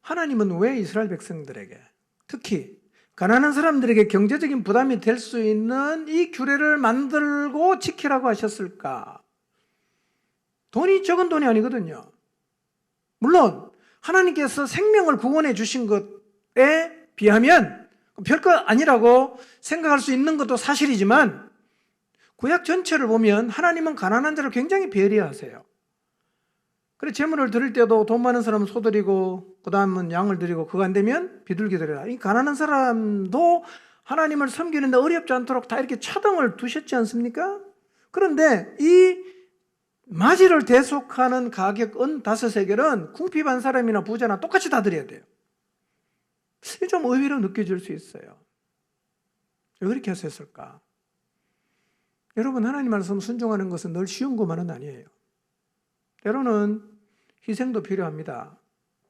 하나님은 왜 이스라엘 백성들에게, 특히 가난한 사람들에게 경제적인 부담이 될 수 있는 이 규례를 만들고 지키라고 하셨을까? 돈이 적은 돈이 아니거든요. 물론 하나님께서 생명을 구원해 주신 것에 비하면 별거 아니라고 생각할 수 있는 것도 사실이지만, 구약 전체를 보면 하나님은 가난한 자를 굉장히 배려하세요. 그래, 제물을 드릴 때도 돈 많은 사람은 소 드리고, 그 다음은 양을 드리고, 그거 안 되면 비둘기 드려라. 이 가난한 사람도 하나님을 섬기는데 어렵지 않도록 다 이렇게 차등을 두셨지 않습니까? 그런데 이 마지를 대속하는 가격 은 5세겔은 궁핍한 사람이나 부자나 똑같이 다 드려야 돼요. 이게 좀 의외로 느껴질 수 있어요. 왜 그렇게 하셨을까? 여러분, 하나님 말씀 순종하는 것은 늘 쉬운 것만은 아니에요. 때로는 희생도 필요합니다.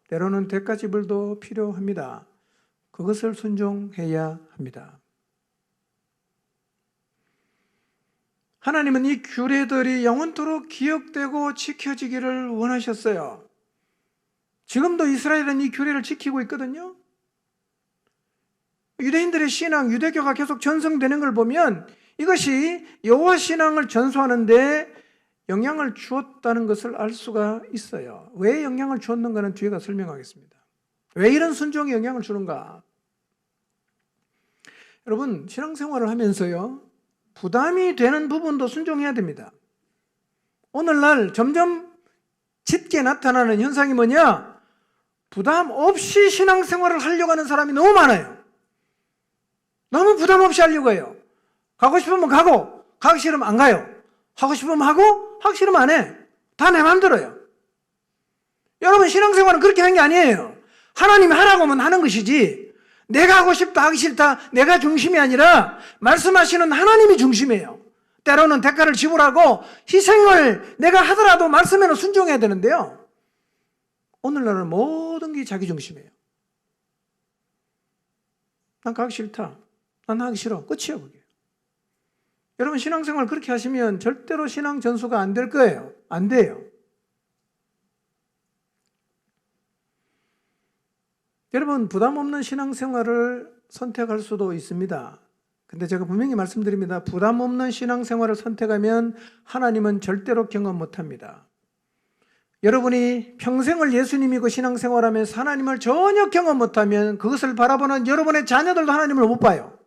때로는 대가지불도 필요합니다. 그것을 순종해야 합니다. 하나님은 이 규례들이 영원토록 기억되고 지켜지기를 원하셨어요. 지금도 이스라엘은 이 규례를 지키고 있거든요. 유대인들의 신앙, 유대교가 계속 전승되는 걸 보면 이것이 여호와 신앙을 전수하는 데 영향을 주었다는 것을 알 수가 있어요. 왜 영향을 주었는가는 뒤에 가 설명하겠습니다. 왜 이런 순종이 영향을 주는가? 여러분, 신앙생활을 하면서요, 부담이 되는 부분도 순종해야 됩니다. 오늘날 점점 짙게 나타나는 현상이 뭐냐? 부담 없이 신앙생활을 하려고 하는 사람이 너무 많아요. 너무 부담 없이 하려고 해요. 가고 싶으면 가고, 가기 싫으면 안 가요. 하고 싶으면 하고, 하기 싫으면 안 해. 다 내 맘대로요. 여러분, 신앙생활은 그렇게 하는 게 아니에요. 하나님이 하라고 하면 하는 것이지, 내가 하고 싶다, 하기 싫다, 내가 중심이 아니라 말씀하시는 하나님이 중심이에요. 때로는 대가를 지불하고 희생을 내가 하더라도 말씀에는 순종해야 되는데요, 오늘날은 모든 게 자기 중심이에요. 난 가기 싫다, 난 하기 싫어, 끝이에요, 그게. 여러분, 신앙생활 그렇게 하시면 절대로 신앙 전수가 안 될 거예요. 안 돼요. 여러분, 부담 없는 신앙생활을 선택할 수도 있습니다. 근데 제가 분명히 말씀드립니다. 부담 없는 신앙생활을 선택하면 하나님은 절대로 경험 못합니다. 여러분이 평생을 예수님이고 신앙생활하면서 하나님을 전혀 경험 못하면 그것을 바라보는 여러분의 자녀들도 하나님을 못 봐요.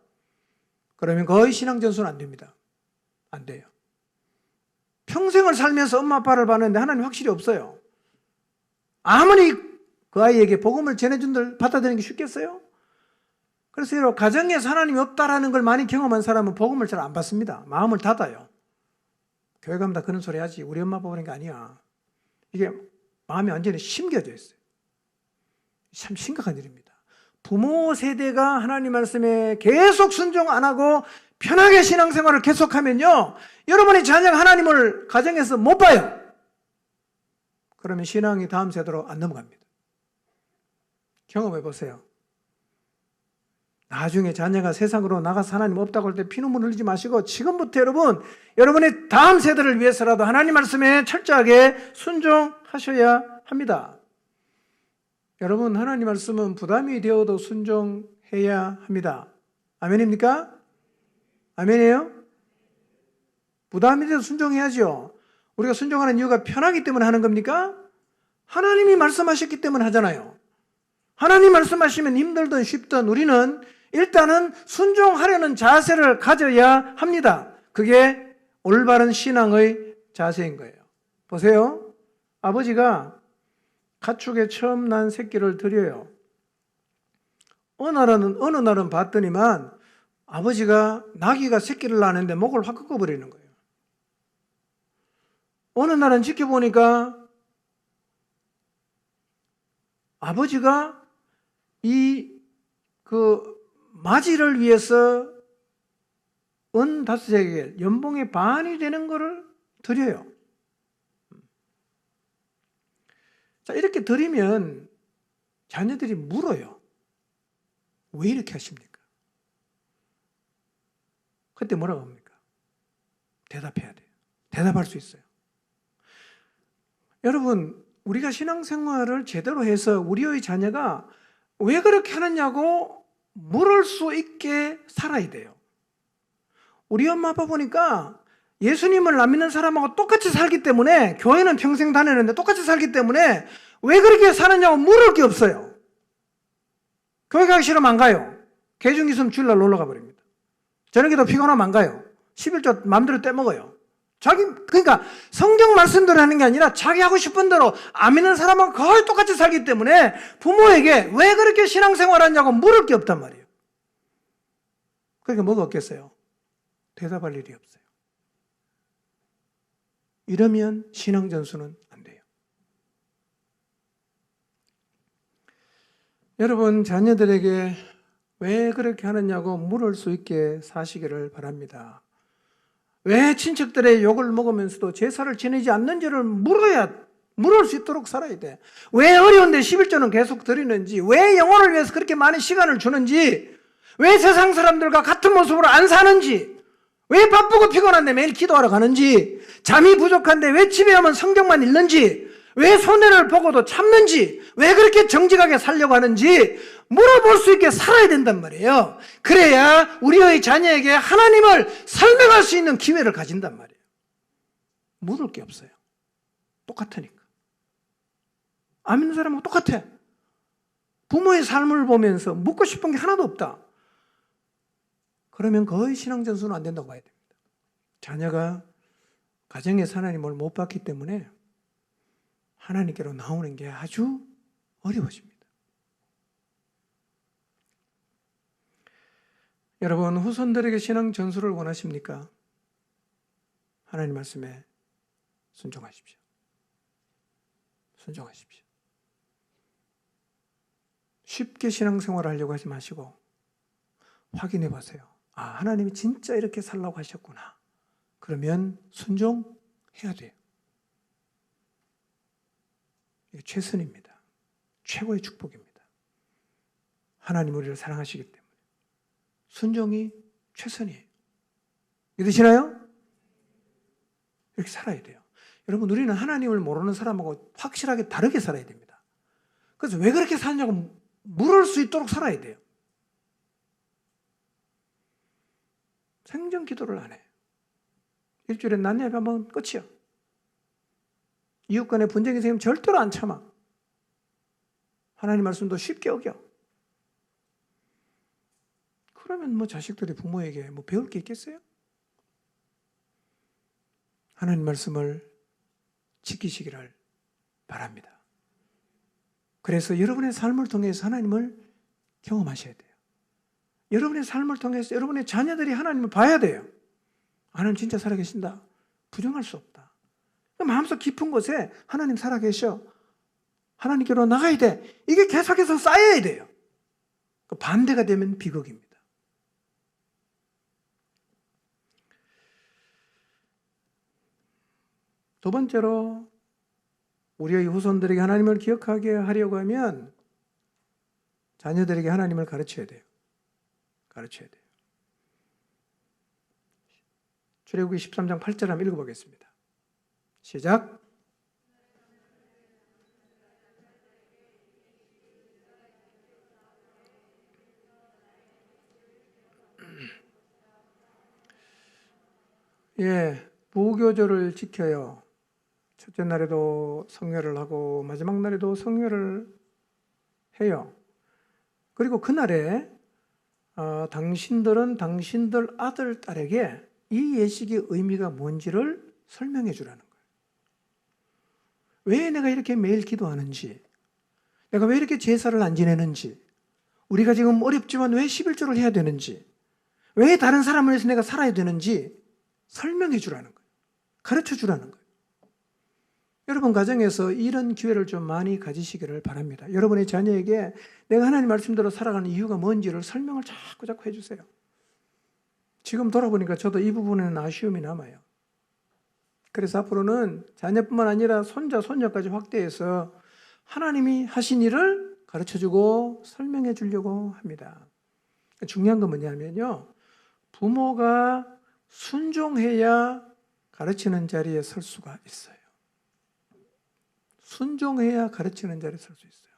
그러면 거의 신앙 전수는 안 됩니다. 안 돼요. 평생을 살면서 엄마 아빠를 봤는데 하나님 확실히 없어요. 아무리 그 아이에게 복음을 전해준들 받아들이는 게 쉽겠어요? 그래서 여러분, 가정에서 하나님이 없다라는 걸 많이 경험한 사람은 복음을 잘 안 받습니다. 마음을 닫아요. 교회 가면 다 그런 소리 하지, 우리 엄마 아빠 보는 게 아니야. 이게 마음이 완전히 심겨져 있어요. 참 심각한 일입니다. 부모 세대가 하나님 말씀에 계속 순종 안 하고 편하게 신앙생활을 계속하면요, 여러분의 자녀가 하나님을 가정에서 못 봐요. 그러면 신앙이 다음 세대로 안 넘어갑니다. 경험해 보세요. 나중에 자녀가 세상으로 나가서 하나님 없다고 할 때 피눈물 흘리지 마시고 지금부터 여러분의 다음 세대를 위해서라도 하나님 말씀에 철저하게 순종하셔야 합니다. 여러분, 하나님 말씀은 부담이 되어도 순종해야 합니다. 아멘입니까? 아멘이에요? 부담이 되어도 순종해야죠. 우리가 순종하는 이유가 편하기 때문에 하는 겁니까? 하나님이 말씀하셨기 때문에 하잖아요. 하나님 말씀하시면 힘들든 쉽든 우리는 일단은 순종하려는 자세를 가져야 합니다. 그게 올바른 신앙의 자세인 거예요. 보세요. 아버지가 가축에 처음 난 새끼를 드려요. 어느 날은 봤더니만 아버지가 나귀가 새끼를 낳는데 목을 확 꺾어버리는 거예요. 어느 날은 지켜보니까 아버지가 맞이를 위해서 은 5세겔, 연봉의 반이 되는 거를 드려요. 자, 이렇게 드리면 자녀들이 물어요. 왜 이렇게 하십니까? 그때 뭐라고 합니까? 대답해야 돼요. 대답할 수 있어요. 여러분, 우리가 신앙생활을 제대로 해서 우리의 자녀가 왜 그렇게 하느냐고 물을 수 있게 살아야 돼요. 우리 엄마 아빠 보니까 예수님을 안 믿는 사람하고 똑같이 살기 때문에, 교회는 평생 다니는데 똑같이 살기 때문에 왜 그렇게 사느냐고 물을 게 없어요. 교회 가기 싫으면 안 가요. 개중 있으면 주일날 놀러 가버립니다. 저녁에도 피곤하면 안 가요. 11조 마음대로 떼먹어요. 그러니까 성경 말씀대로 하는 게 아니라 자기 하고 싶은 대로 안 믿는 사람은 거의 똑같이 살기 때문에 부모에게 왜 그렇게 신앙생활 하냐고 물을 게 없단 말이에요. 그러니까 뭐가 없겠어요? 대답할 일이 없어요. 이러면 신앙 전수는 안 돼요. 여러분, 자녀들에게 왜 그렇게 하느냐고 물을 수 있게 사시기를 바랍니다. 왜 친척들의 욕을 먹으면서도 제사를 지내지 않는지를 물을 수 있도록 살아야 돼. 왜 어려운데 11조는 계속 드리는지, 왜 영혼을 위해서 그렇게 많은 시간을 주는지, 왜 세상 사람들과 같은 모습으로 안 사는지, 왜 바쁘고 피곤한데 매일 기도하러 가는지, 잠이 부족한데 왜 집에 오면 성경만 읽는지, 왜 손해를 보고도 참는지, 왜 그렇게 정직하게 살려고 하는지 물어볼 수 있게 살아야 된단 말이에요. 그래야 우리의 자녀에게 하나님을 설명할 수 있는 기회를 가진단 말이에요. 물을 게 없어요. 똑같으니까. 안 믿는 사람하고 똑같아. 부모의 삶을 보면서 묻고 싶은 게 하나도 없다. 그러면 거의 신앙 전수는 안 된다고 봐야 됩니다. 자녀가 가정에서 하나님을 못 봤기 때문에 하나님께로 나오는 게 아주 어려워집니다. 여러분, 후손들에게 신앙 전수를 원하십니까? 하나님 말씀에 순종하십시오. 순종하십시오. 쉽게 신앙생활을 하려고 하지 마시고 확인해 보세요. 아, 하나님이 진짜 이렇게 살라고 하셨구나. 그러면 순종해야 돼요. 이게 최선입니다. 최고의 축복입니다. 하나님 우리를 사랑하시기 때문에 순종이 최선이에요. 믿으시나요? 이렇게 살아야 돼요. 여러분, 우리는 하나님을 모르는 사람하고 확실하게 다르게 살아야 됩니다. 그래서 왜 그렇게 사냐고 물을 수 있도록 살아야 돼요. 생전 기도를 안 해. 일주일에 낮 예배 한번 끝이요. 이웃 간에 분쟁이 생기면 절대로 안 참아. 하나님 말씀도 쉽게 어겨. 그러면 뭐 자식들이 부모에게 뭐 배울 게 있겠어요? 하나님 말씀을 지키시기를 바랍니다. 그래서 여러분의 삶을 통해서 하나님을 경험하셔야 돼요. 여러분의 삶을 통해서 여러분의 자녀들이 하나님을 봐야 돼요. 하나님 진짜 살아계신다. 부정할 수 없다. 마음속 깊은 곳에 하나님 살아계셔. 하나님께로 나가야 돼. 이게 계속해서 쌓여야 돼요. 반대가 되면 비극입니다. 두 번째로 우리의 후손들에게 하나님을 기억하게 하려고 하면 자녀들에게 하나님을 가르쳐야 돼요. 가르쳐야 돼요. 출애굽기 13장 8절 한번 읽어보겠습니다. 시작. 예, 무교절을 지켜요. 첫째 날에도 성회를 하고 마지막 날에도 성회를 해요. 그리고 그날에 당신들은 당신들 아들, 딸에게 이 예식의 의미가 뭔지를 설명해 주라는 거예요. 왜 내가 이렇게 매일 기도하는지, 내가 왜 이렇게 제사를 안 지내는지, 우리가 지금 어렵지만 왜 11조를 해야 되는지, 왜 다른 사람을 위해서 내가 살아야 되는지 설명해 주라는 거예요. 가르쳐 주라는 거예요. 여러분 가정에서 이런 기회를 좀 많이 가지시기를 바랍니다. 여러분의 자녀에게 내가 하나님 말씀대로 살아가는 이유가 뭔지를 설명을 자꾸 해주세요. 지금 돌아보니까 저도 이 부분에는 아쉬움이 남아요. 그래서 앞으로는 자녀뿐만 아니라 손자, 손녀까지 확대해서 하나님이 하신 일을 가르쳐주고 설명해 주려고 합니다. 중요한 건 뭐냐면요, 부모가 순종해야 가르치는 자리에 설 수가 있어요. 순종해야 가르치는 자리에 설 수 있어요.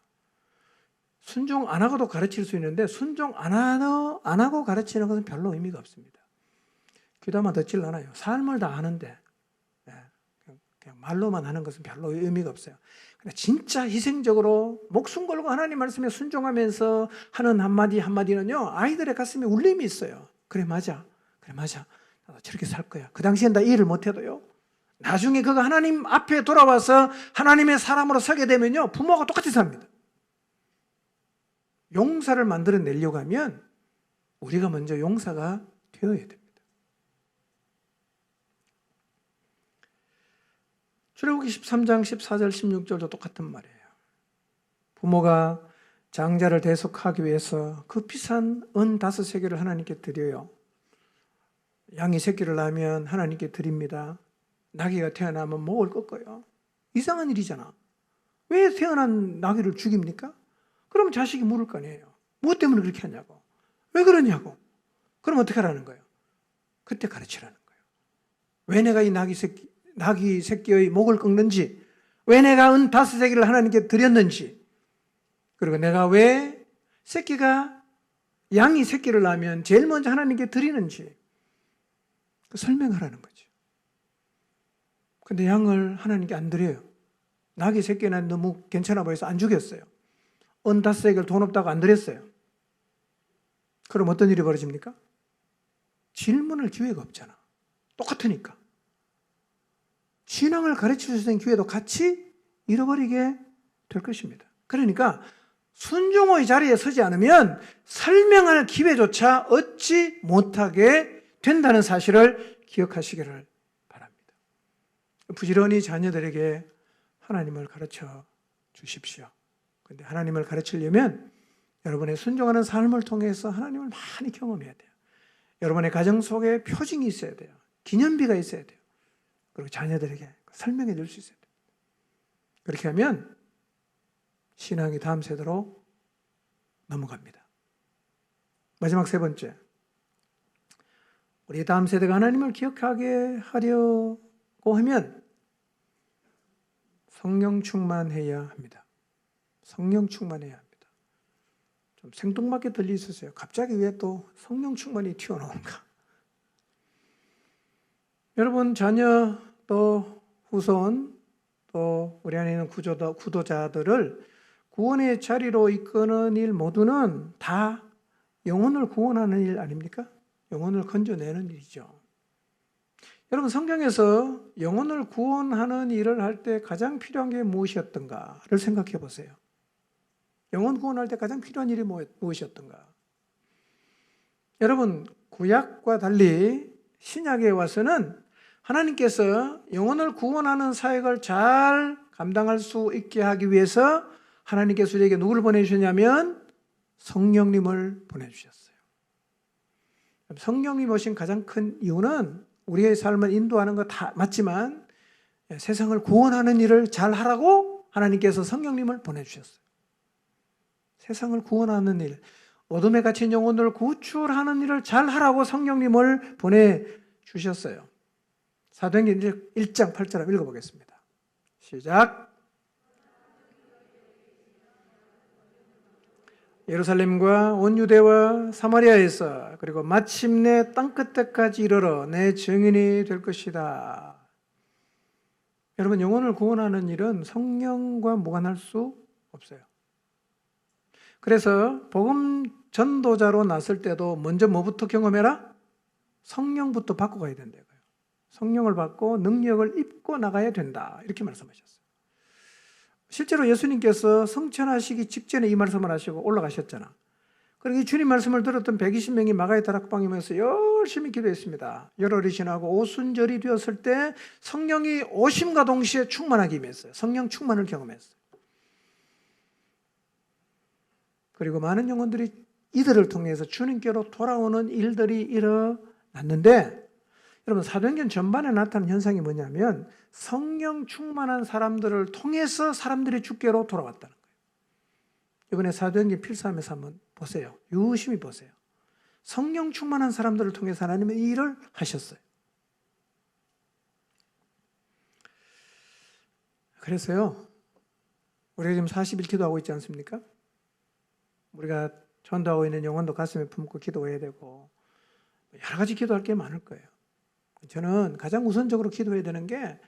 순종 안 하고도 가르칠 수 있는데 순종 안 하고 가르치는 것은 별로 의미가 없습니다. 귀담아 듣질 않아요. 삶을 다 아는데 그냥 말로만 하는 것은 별로 의미가 없어요. 근데 진짜 희생적으로 목숨 걸고 하나님 말씀에 순종하면서 하는 한마디 한마디는요, 아이들의 가슴에 울림이 있어요. 그래 맞아. 나도 저렇게 살 거야. 그 당시엔 다 이해를 못해도요, 나중에 그가 하나님 앞에 돌아와서 하나님의 사람으로 서게 되면요, 부모가 똑같이 삽니다. 용사를 만들어내려고 하면 우리가 먼저 용사가 되어야 됩니다. 출애굽기 13장 14절 16절도 똑같은 말이에요. 부모가 장자를 대속하기 위해서 그 비싼 은 5세겔을 하나님께 드려요. 양이 새끼를 낳으면 하나님께 드립니다. 나귀가 태어나면 목을 꺾어요. 이상한 일이잖아. 왜 태어난 나귀를 죽입니까? 그럼 자식이 물을 거 아니에요. 무엇 때문에 그렇게 하냐고. 왜 그러냐고. 그럼 어떻게 하라는 거예요? 그때 가르치라는 거예요. 왜 내가 이 나귀 새끼의 목을 꺾는지, 왜 내가 은 5세겔을 하나님께 드렸는지, 그리고 내가 왜 양이 새끼를 낳으면 제일 먼저 하나님께 드리는지 설명하라는 거죠. 근데 양을 하나님께 안 드려요. 나귀 새끼는 너무 괜찮아 보여서 안 주겠어요. 은 5세겔 돈 없다고 안 드렸어요. 그럼 어떤 일이 벌어집니까? 질문할 기회가 없잖아. 똑같으니까. 신앙을 가르칠 수 있는 기회도 같이 잃어버리게 될 것입니다. 그러니까 순종의 자리에 서지 않으면 설명할 기회조차 얻지 못하게 된다는 사실을 기억하시기를 바랍니다. 부지런히 자녀들에게 하나님을 가르쳐 주십시오. 그런데 하나님을 가르치려면 여러분의 순종하는 삶을 통해서 하나님을 많이 경험해야 돼요. 여러분의 가정 속에 표징이 있어야 돼요. 기념비가 있어야 돼요. 그리고 자녀들에게 설명해 줄 수 있어야 돼요. 그렇게 하면 신앙이 다음 세대로 넘어갑니다. 마지막 세 번째, 우리 다음 세대가 하나님을 기억하게 하려고 하면 성령 충만해야 합니다. 성령 충만해야 합니다. 좀 생뚱맞게 들리셨어요. 갑자기 왜 또 성령 충만이 튀어나오는가? 여러분, 자녀 또 후손 또 우리 안에 있는 구도자들을 구원의 자리로 이끄는 일 모두는 다 영혼을 구원하는 일 아닙니까? 영혼을 건져내는 일이죠. 여러분, 성경에서 영혼을 구원하는 일을 할 때 가장 필요한 게 무엇이었던가를 생각해 보세요. 영혼 구원할 때 가장 필요한 일이 무엇이었던가? 여러분, 구약과 달리 신약에 와서는 하나님께서 영혼을 구원하는 사역을 잘 감당할 수 있게 하기 위해서 하나님께서 우리에게 누구를 보내주셨냐면 성령님을 보내주셨어요. 성령님 오신 가장 큰 이유는 우리의 삶을 인도하는 거 다 맞지만 세상을 구원하는 일을 잘 하라고 하나님께서 성령님을 보내주셨어요. 세상을 구원하는 일, 어둠에 갇힌 영혼을 구출하는 일을 잘 하라고 성령님을 보내주셨어요. 사도행전 1장 8절 한번 읽어보겠습니다. 시작. 예루살렘과 온 유대와 사마리아에서 그리고 마침내 땅끝까지 이르러 내 증인이 될 것이다. 여러분, 영혼을 구원하는 일은 성령과 무관할 수 없어요. 그래서 복음 전도자로 나설 때도 먼저 뭐부터 경험해라? 성령부터 받고 가야 된다고요. 성령을 받고 능력을 입고 나가야 된다. 이렇게 말씀하셨어요. 실제로 예수님께서 성천하시기 직전에 이 말씀을 하시고 올라가셨잖아. 그리고 이 주님 말씀을 들었던 120명이 마가의 다락방에 모여서 열심히 기도했습니다. 열흘이 지나고 오순절이 되었을 때 성령이 오심과 동시에 충만하게 임했어요. 성령 충만을 경험했어요. 그리고 많은 영혼들이 이들을 통해서 주님께로 돌아오는 일들이 일어났는데, 여러분, 사도행전 전반에 나타난 현상이 뭐냐면 성령 충만한 사람들을 통해서 사람들이 주께로 돌아왔다는 거예요. 이번에 사도행전 필사하면서 한번 보세요. 유심히 보세요. 성령 충만한 사람들을 통해서 하나님은 이 일을 하셨어요. 그래서요, 우리가 지금 40일 기도하고 있지 않습니까? 우리가 전도하고 있는 영혼도 가슴에 품고 기도해야 되고 여러 가지 기도할 게 많을 거예요. 저는 가장 우선적으로 기도해야 되는 게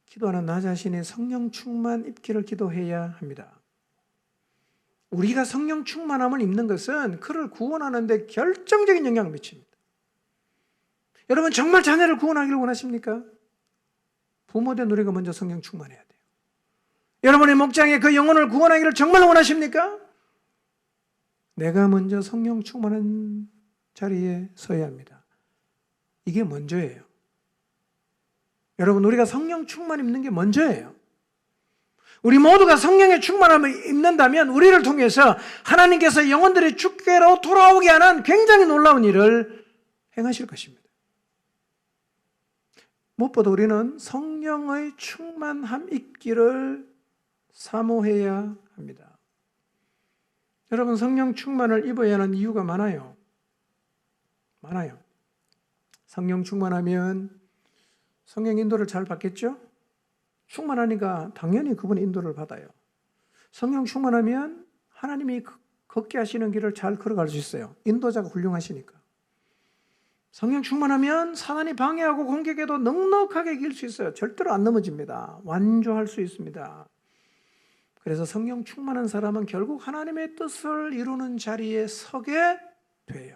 기도하는 나 자신이 성령 충만 입기를 기도해야 합니다. 우리가 성령 충만함을 입는 것은 그를 구원하는 데 결정적인 영향을 미칩니다. 여러분 정말 자녀를 구원하기를 원하십니까? 부모된 우리가 먼저 성령 충만해야 돼요. 여러분의 목장에 그 영혼을 구원하기를 정말 원하십니까? 내가 먼저 성령 충만한 자리에 서야 합니다. 이게 먼저예요. 여러분 우리가 성령 충만 입는 게 먼저예요. 우리 모두가 성령의 충만함을 입는다면 우리를 통해서 하나님께서 영혼들이 주께로 돌아오게 하는 굉장히 놀라운 일을 행하실 것입니다. 무엇보다 우리는 성령의 충만함 입기를 사모해야 합니다. 여러분 성령 충만을 입어야 하는 이유가 많아요. 많아요. 성령 충만하면 성령 인도를 잘 받겠죠? 충만하니까 당연히 그분의 인도를 받아요. 성령 충만하면 하나님이 걷게 하시는 길을 잘 걸어갈 수 있어요. 인도자가 훌륭하시니까. 성령 충만하면 사단이 방해하고 공격해도 넉넉하게 이길 수 있어요. 절대로 안 넘어집니다. 완주할 수 있습니다. 그래서 성령 충만한 사람은 결국 하나님의 뜻을 이루는 자리에 서게 돼요.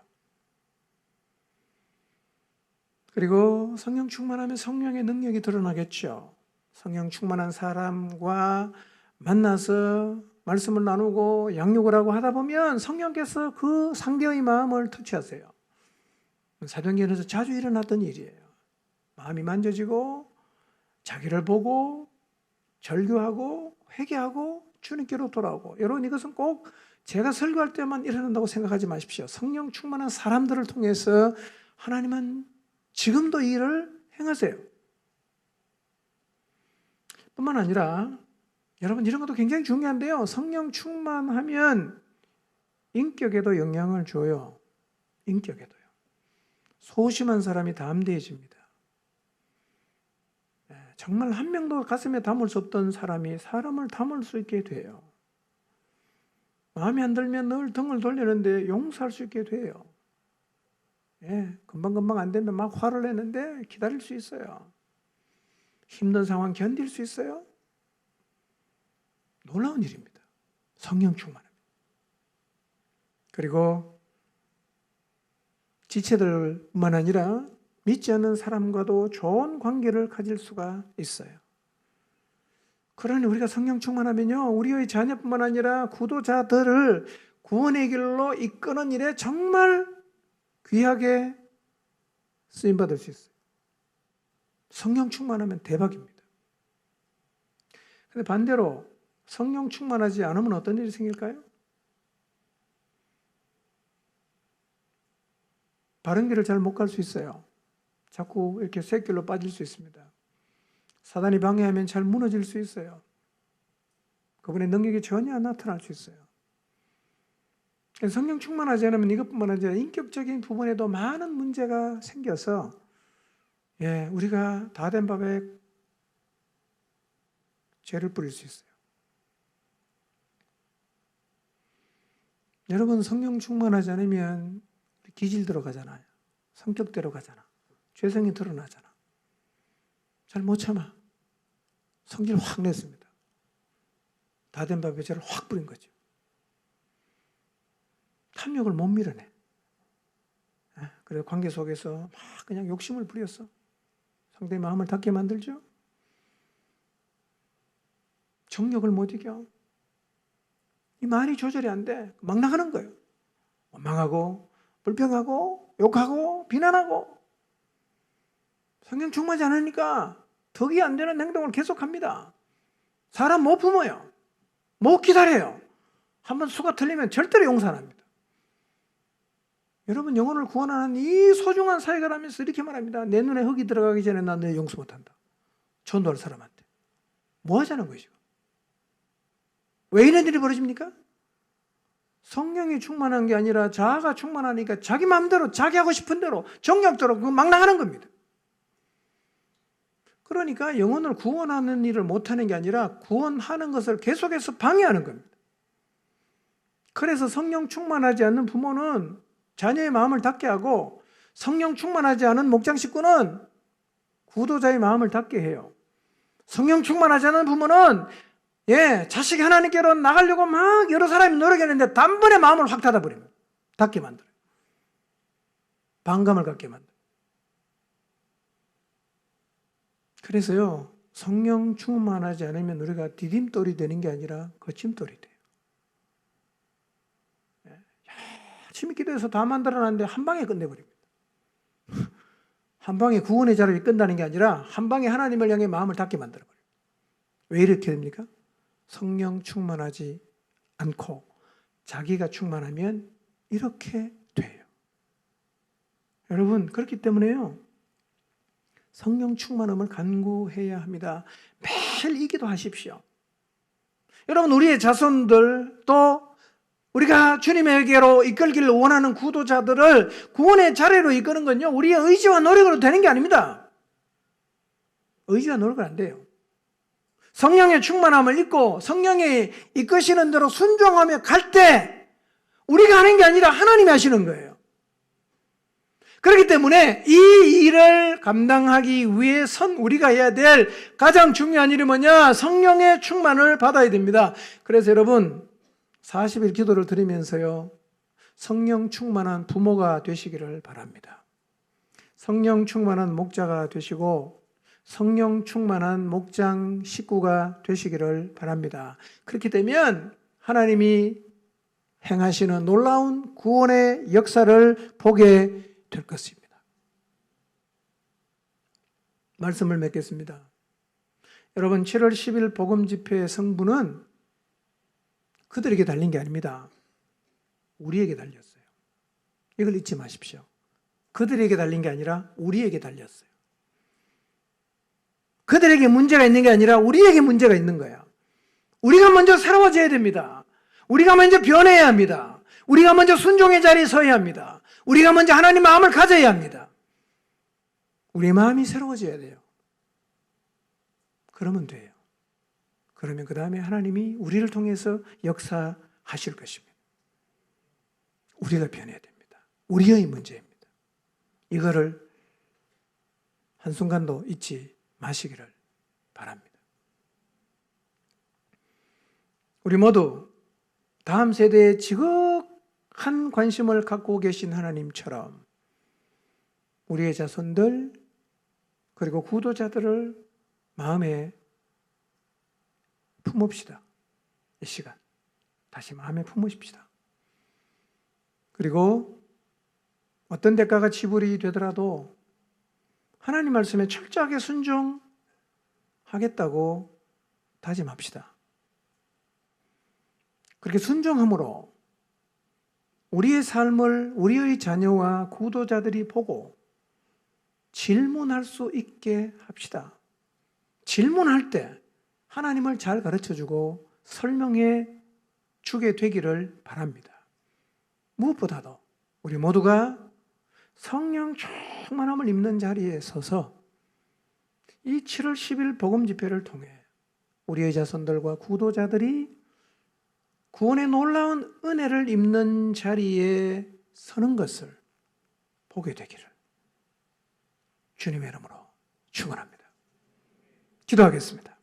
그리고 성령 충만하면 성령의 능력이 드러나겠죠. 성령 충만한 사람과 만나서 말씀을 나누고 양육을 하고 하다 보면 성령께서 그 상대의 마음을 터치하세요. 사도행전에서 자주 일어났던 일이에요. 마음이 만져지고 자기를 보고 절규하고 회개하고 주님께로 돌아오고. 여러분 이것은 꼭 제가 설교할 때만 일어난다고 생각하지 마십시오. 성령 충만한 사람들을 통해서 하나님은 지금도 이 일을 행하세요. 뿐만 아니라 여러분 이런 것도 굉장히 중요한데요. 성령 충만하면 인격에도 영향을 줘요. 인격에도요. 소심한 사람이 담대해집니다. 정말 한 명도 가슴에 담을 수 없던 사람이 사람을 담을 수 있게 돼요. 마음에 안 들면 늘 등을 돌리는데 용서할 수 있게 돼요. 금방금방 안 되면 막 화를 내는데 기다릴 수 있어요. 힘든 상황 견딜 수 있어요. 놀라운 일입니다. 성령 충만합니다. 그리고 지체들뿐만 아니라 믿지 않는 사람과도 좋은 관계를 가질 수가 있어요. 그러니 우리가 성령 충만하면요, 우리의 자녀뿐만 아니라 구도자들을 구원의 길로 이끄는 일에 정말 귀하게 쓰임받을 수 있어요. 성령 충만하면 대박입니다. 그런데 반대로 성령 충만하지 않으면 어떤 일이 생길까요? 바른 길을 잘 못 갈 수 있어요. 자꾸 이렇게 쇳길로 빠질 수 있습니다. 사단이 방해하면 잘 무너질 수 있어요. 그분의 능력이 전혀 안 나타날 수 있어요. 성령 충만하지 않으면 이것뿐만 아니라 인격적인 부분에도 많은 문제가 생겨서 우리가 다 된 밥에 죄를 뿌릴 수 있어요. 여러분 성령 충만하지 않으면 기질 들어가잖아요. 성격대로 가잖아. 죄성이 드러나잖아. 잘 못 참아. 성질 확 냈습니다. 다 된 밥에 죄를 확 뿌린 거죠. 탐욕을 못 밀어내. 그래서 관계 속에서 막 그냥 욕심을 부렸어. 상대의 마음을 닫게 만들죠. 정욕을 못 이겨. 이 말이 조절이 안 돼. 막 나가는 거예요. 원망하고 불평하고 욕하고 비난하고. 성령 충만하지 않으니까 덕이 안 되는 행동을 계속합니다. 사람 못 품어요. 못 기다려요. 한번 수가 틀리면 절대로 용서 안 합니다. 여러분 영혼을 구원하는 이 소중한 사역을 하면서 이렇게 말합니다. 내 눈에 흙이 들어가기 전에 난 너 용서 못한다. 전도할 사람한테. 뭐 하자는 거예요 지금? 왜 이런 일이 벌어집니까? 성령이 충만한 게 아니라 자아가 충만하니까 자기 마음대로 자기 하고 싶은 대로 정욕대로 막 나가는 겁니다. 그러니까 영혼을 구원하는 일을 못하는 게 아니라 구원하는 것을 계속해서 방해하는 겁니다. 그래서 성령 충만하지 않는 부모는 자녀의 마음을 닫게 하고, 성령 충만하지 않은 목장 식구는 구도자의 마음을 닫게 해요. 성령 충만하지 않은 부모는 자식이 하나님께로 나가려고 막 여러 사람이 노력했는데 단번에 마음을 확 닫아버립니다. 닫게 만들어요. 반감을 갖게 만들어요. 그래서요, 성령 충만하지 않으면 우리가 디딤돌이 되는 게 아니라 거침돌이 돼요. 열심히 기도해서 다 만들어놨는데 한 방에 끝내버립니다. 한 방에 구원의 자리를 끝나는 게 아니라 한 방에 하나님을 향해 마음을 닫게 만들어버려요. 왜 이렇게 됩니까? 성령 충만하지 않고 자기가 충만하면 이렇게 돼요. 여러분, 그렇기 때문에요, 성령 충만함을 간구해야 합니다. 매일 이 기도하십시오. 여러분, 우리의 자손들, 또 우리가 주님에게로 이끌기를 원하는 구도자들을 구원의 자리로 이끄는 건요, 우리의 의지와 노력으로 되는 게 아닙니다. 의지와 노력은 안 돼요. 성령의 충만함을 잊고 성령이 이끄시는 대로 순종하며 갈 때 우리가 하는 게 아니라 하나님이 하시는 거예요. 그렇기 때문에 이 일을 감당하기 위해선 우리가 해야 될 가장 중요한 일이 뭐냐? 성령의 충만을 받아야 됩니다. 그래서 여러분, 40일 기도를 드리면서요, 성령 충만한 부모가 되시기를 바랍니다. 성령 충만한 목자가 되시고 성령 충만한 목장 식구가 되시기를 바랍니다. 그렇게 되면 하나님이 행하시는 놀라운 구원의 역사를 보게 될 것입니다. 말씀을 맺겠습니다. 여러분, 7월 10일 복음 집회의 성부는 그들에게 달린 게 아닙니다. 우리에게 달렸어요. 이걸 잊지 마십시오. 그들에게 달린 게 아니라 우리에게 달렸어요. 그들에게 문제가 있는 게 아니라 우리에게 문제가 있는 거야. 우리가 먼저 새로워져야 됩니다. 우리가 먼저 변해야 합니다. 우리가 먼저 순종의 자리에 서야 합니다. 우리가 먼저 하나님 마음을 가져야 합니다. 우리의 마음이 새로워져야 돼요. 그러면 돼요. 그러면 그 다음에 하나님이 우리를 통해서 역사하실 것입니다. 우리가 변해야 됩니다. 우리의 문제입니다. 이거를 한순간도 잊지 마시기를 바랍니다. 우리 모두 다음 세대에 지극한 관심을 갖고 계신 하나님처럼 우리의 자손들 그리고 구도자들을 마음에 품읍시다. 이 시간 다시 마음에 품으십시다. 그리고 어떤 대가가 지불이 되더라도 하나님 말씀에 철저하게 순종하겠다고 다짐합시다. 그렇게 순종함으로 우리의 삶을 우리의 자녀와 구도자들이 보고 질문할 수 있게 합시다. 질문할 때 하나님을 잘 가르쳐주고 설명해 주게 되기를 바랍니다. 무엇보다도 우리 모두가 성령 충만함을 입는 자리에 서서 이 7월 10일 복음 집회를 통해 우리의 자손들과 구도자들이 구원의 놀라운 은혜를 입는 자리에 서는 것을 보게 되기를 주님의 이름으로 축원합니다. 기도하겠습니다.